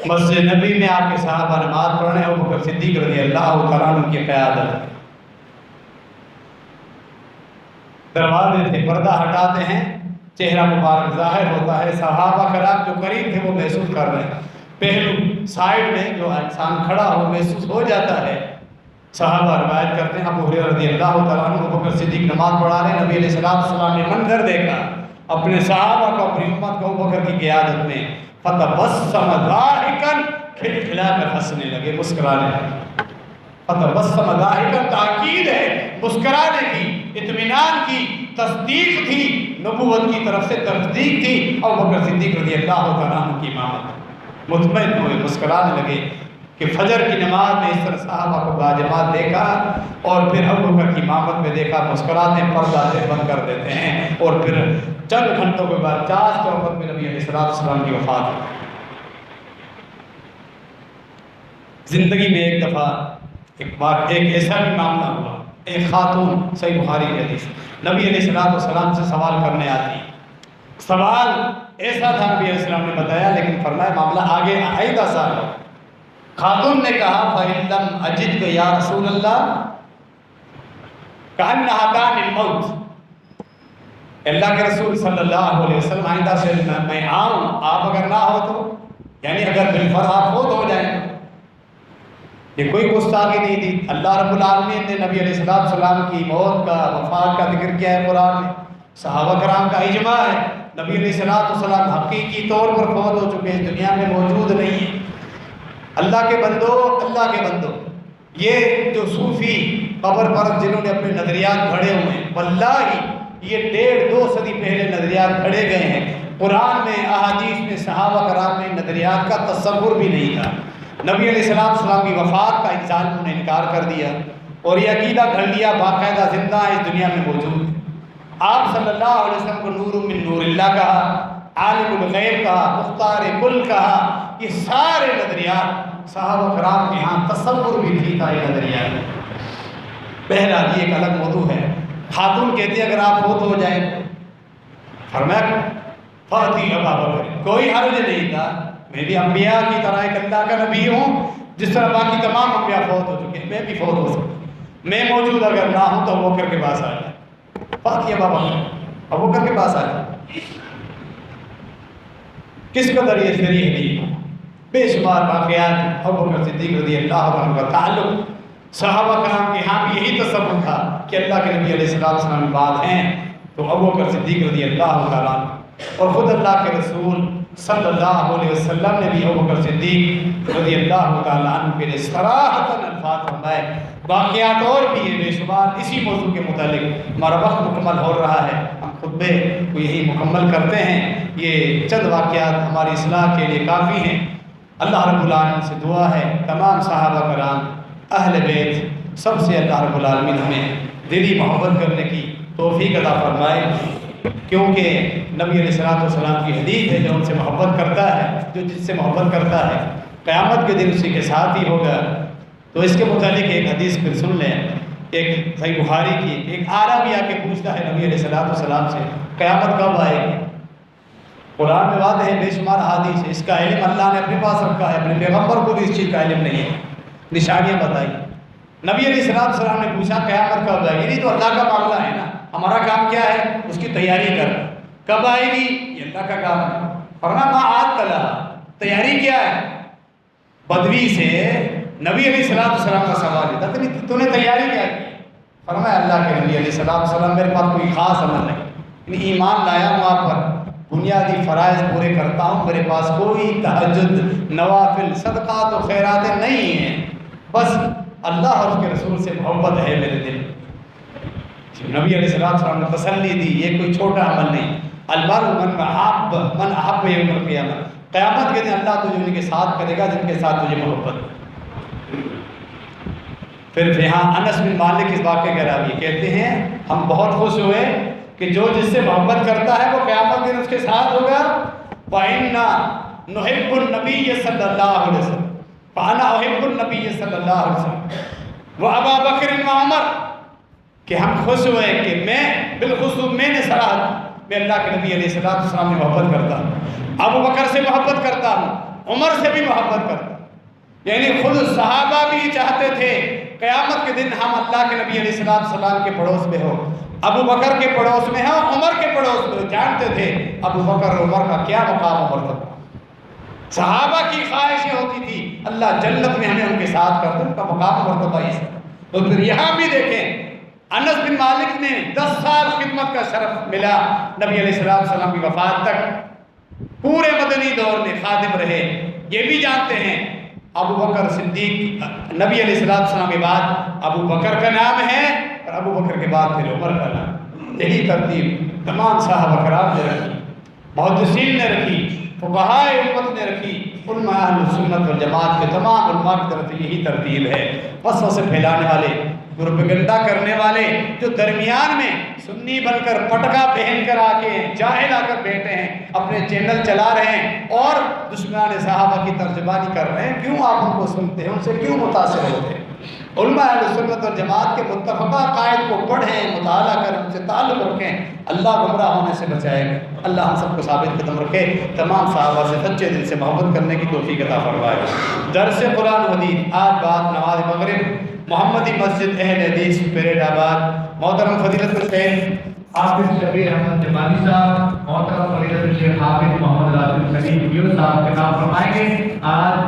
مسجد نبی میں آپ کے صحابہ نماز پڑھنے، ابو بکر صدیق رضی اللہ تعالیٰ عنہ کی قیادت، دروازے سے پردہ ہٹاتے ہیں، چہرہ مبارک ظاہر ہوتا ہے، صحابہ کرام جو قریب تھے وہ محسوس کر رہے ہیں، پہلو سائیڈ میں جو انسان کھڑا ہو محسوس ہو جاتا ہے۔ صحابہ روایت کرتے ہیں ابو ہریرہ رضی اللہ تعالیٰ عنہ ابو بکر صدیق نماز پڑھا رہے ہیں، نبی علیہ السلام نے منظر دیکھا اپنے صحابہ کو، اپنی امت کو ابو بکر کی قیادت میں، فتبسم ضاحکا، کھلکھلا کر ہنسنے لگے، مسکرانے لگے۔ فتبسم ضاحکا تاکید ہے مسکرانے کی، اطمینان کی، تصدیق تھی، نبوت کی طرف سے تصدیق تھی۔ ابو بکر صدیق رضی اللہ تعالیٰ عنہ کی امامت، مطمئن ہوئے، مسکرانے لگے کہ فجر کی نماز میں اس طرح صحابہ کو باجماعت دیکھا اور پھر ابو بکر کی امامت میں دیکھا، مسکراتے پردہ بند کر دیتے ہیں، اور پھر چند گھنٹوں کے بعد 4 کے وقت میں نبی علیہ السلام کی وفات ہوئی۔ زندگی میں ایک دفعہ ایک ایسا بھی معاملہ ہوا، ایک خاتون، صحیح بخاری کی حدیث، نبی علیہ السلام سے سوال کرنے آتی، سوال ایسا تھا نبی علیہ السلام نے بتایا، لیکن فرمایا معاملہ آگے آئندہ سال ہو۔ خاتون نے کہا فَإِن لَمْ أَجِدْكَ يَا رسول اللہ كَأَنَّهَا كَانِ الْمَوْتِ، اللہ کے رسول صلی اللہ علیہ وسلم آئندہ سے میں آؤں، آپ اگر نہ ہو تو، یعنی اگر بالفرض آپ فوت ہو جائیں تو، یہ کوئی گستاخی نہیں تھی۔ اللہ رب العالمین نے نبی علیہ السلام کی موت کا، وفات کا ذکر کیا ہے قرآن میں، صحابہ کرام کا اجماع ہے، نبی علیہ السلام حقیقی طور پر فوت ہو چکے ہیں، دنیا میں موجود نہیں ہیں۔ اللہ کے بندو، یہ جو صوفی قبر پر جنہوں نے اپنے نظریات گھڑے ہوئے ہیں، واللہ یہ 1.5-2 صدی پہلے نظریات گھڑے گئے ہیں۔ قرآن میں، احادیث میں، صحابہ کرام میں نظریات کا تصور بھی نہیں تھا۔ نبی علیہ السلام کی وفات کا انسان نے انکار کر دیا اور یہ عقیدہ گھڑ لیا باقاعدہ زندہ اس دنیا میں موجود ہے۔ آپ صلی اللہ علیہ وسلم کو نور من نور اللہ کہا، عالم الغیب کہا، مختار کل کہا، یہ سارے نظریات صحابہ کرام کے ہاں تصور بھی نہیں تھا یہ نظریات۔ بہرحال یہ ایک الگ موضوع ہے۔ خاتون کہتی ہے اگر آپ فوت ہو جائیں، فرمایا فاتی ابا بکر، کوئی حرج نہیں تھا، میں بھی انبیاء کی طرح ایک اللہ کا نبی ہوں، جس طرح باقی تمام انبیاء فوت ہو چکے ہیں، میں بھی فوت ہو سکتا، میں موجود اگر نہ ہوں تو ابو بکر کے پاس آ جائے، فاتی ابا بکر، ابو بکر کے پاس آ جائے۔ کس قدر یہ شریح نہیں، بے شمار واقعات ابو بکر صدیق رضی اللہ عنہ کا تعلق صحابہ کرام کے ہاں بھی یہی تصور تھا کہ اللہ کے نبی علیہ السلام کی بات ہیں تو ابو بکر صدیق رضی اللہ تعالیٰ عنہ، اور خود اللہ کے رسول صلی اللہ علیہ وسلم نے بھی ابو بکر صدیق رضی اللہ تعالیٰ عنہ کے لیے صراحتاً الفاظ فرمائے۔ واقعات اور بھی ہیں بے شمار اسی موضوع کے متعلق، ہمارا وقت مکمل ہو رہا ہے، ہم خطبے کو یہی مکمل کرتے ہیں۔ یہ چند واقعات ہماری اصلاح کے لیے کافی ہیں۔ اللہ رب العالمین سے دعا ہے تمام صحابہ کرام، اہل بیت، سب سے اللہ رب العالمین ہمیں دلی محبت کرنے کی توفیق عطا فرمائے، کیونکہ نبی علیہ السلام کی حدیث ہے جو ان سے محبت کرتا ہے، جو جس سے محبت کرتا ہے قیامت کے دن اسی کے ساتھ ہی ہوگا۔ تو اس کے متعلق ایک حدیث پھر سن لیں، ایک صحیح بخاری کی، ایک عربی آ کے پوچھتا ہے نبی علیہ السلام سے قیامت کب آئے گی؟ قرآن میں واضح ہے، بے شمار احادیث ہے، اس کا علم اللہ نے اپنے پاس رکھا ہے، اپنے پیغمبر کو بھی اس چیز کا علم نہیں ہے، نشانیاں بتائی۔ نبی علیہ السلام نے پوچھا قیامت کب آئے گی؟ نہیں تو اللہ کا معاملہ ہے نا، ہمارا کام کیا ہے؟ اس کی تیاری کر، کب آئے گی یہ اللہ کا کام ہے۔ فرمایا ما عاد تلا، تیاری کیا ہے؟ بدوی سے نبی علیہ السلام کا سوال ہے، تو نے تیاری کیا کی؟ فرمایا اللہ کے نبی علیہ السلام میرے پاس کوئی خاص عمل نہیں، یعنی ایمان لایا ہوں آپ پر، بنیادی فرائض پورے کرتا ہوں، میرے پاس کوئی تہجد، نوافل، صدقات و خیرات نہیں ہیں، بس اللہ اور اس کے رسول سے محبت ہے میرے دل میں۔ نبی علیہ السلام نے تسلی دی، یہ کوئی چھوٹا عمل نہیں۔ المرء من احب یوم القیامہ، قیامت کے دن اللہ تجھے ان کے ساتھ کرے گا جن کے ساتھ تجھے محبت۔ پھر یہاں انس بن مالک اس واقعے کے راوی کہتے ہیں ہم بہت خوش ہوئے کہ جو جس سے محبت کرتا ہے وہ قیامت کے دن اس کے ساتھ ہوگا۔ وَإِنَّا نُحِبُّ النَّبِيَّ صلی اللہ علیہ وسلم، فَأَنَا أُحِبُّ النَّبِيَّ صلی اللہ علیہ وسلم وَأَبَا بَكْرٍ وَعُمَرٍ، کہ ہم خوش ہوئے کہ میں بالخصوص میں نے صراحت میں اللہ کے نبی علیہ السلام نے محبت کرتا ہوں، ابو بکر سے محبت کرتا ہوں، عمر سے بھی محبت کرتا ہوں۔ یعنی خود صحابہ بھی چاہتے تھے قیامت کے دن ہم اللہ کے نبی علیہ السلام کے پڑوس میں ہو، ابو بکر کے پڑوس میں ہو، عمر کے پڑوس میں ہو۔ جانتے تھے ابو بکر اور عمر کا کیا مقام و مرتبہ، صحابہ کی خواہشیں ہوتی تھی اللہ جنت میں ہمیں ان کے ساتھ کر دے، ان کا مقام و مرتبہ اس ہے۔ تو پھر یہاں بھی دیکھیں انس بن مالک نے 10 سال خدمت کا شرف ملا نبی علیہ السلام کی وفات تک، پورے مدنی دور میں خادم رہے۔ یہ بھی جانتے ہیں ابو بکر صدیق نبی علیہ السلام کے بعد ابو بکر کا نام ہے، اور ابو بکر کے بعد پھر عمر کا نام۔ یہی ترتیب تمام صحابہ کرام نے رکھی، محدثین نے رکھی، فقہائے امت نے رکھی، علماء اہل سنت والجماعت کے تمام علماء کی طرف سے یہی ترتیب ہے۔ وسوسے پھیلانے والے، پروپیگنڈا کرنے والے جو درمیان میں سنی بن کر پٹکا پہن کر آ کے جاہل آ کر بیٹھے ہیں، اپنے چینل چلا رہے ہیں اور دشمنان صحابہ کی ترجمانی کر رہے ہیں، کیوں آپ ان کو سنتے ہیں؟ ان سے کیوں متاثر ہوتے ہیں؟ علماء اہل سنت اور جماعت کے متفقہ قائد کو پڑھیں، مطالعہ کریں، ان سے تعلق رکھیں، اللہ گمراہ ہونے سے بچائے گا۔ اللہ ہم سب کو ثابت قدم رکھے، تمام صحابہ سے سچے دل سے محبت کرنے کی توفیق عطا فرمائے۔ درس قرآن و حدیث آج بعد نماز مغرب محمدی مسجد اہل حدیث پیریڈ آباد، محترم فضیلت الشیخ حافظ شبیر احمد جمالی صاحب، محترم فضیلت الشیخ حافظ محمد راشد سلیم صاحب خطاب فرمائیں گے۔ آج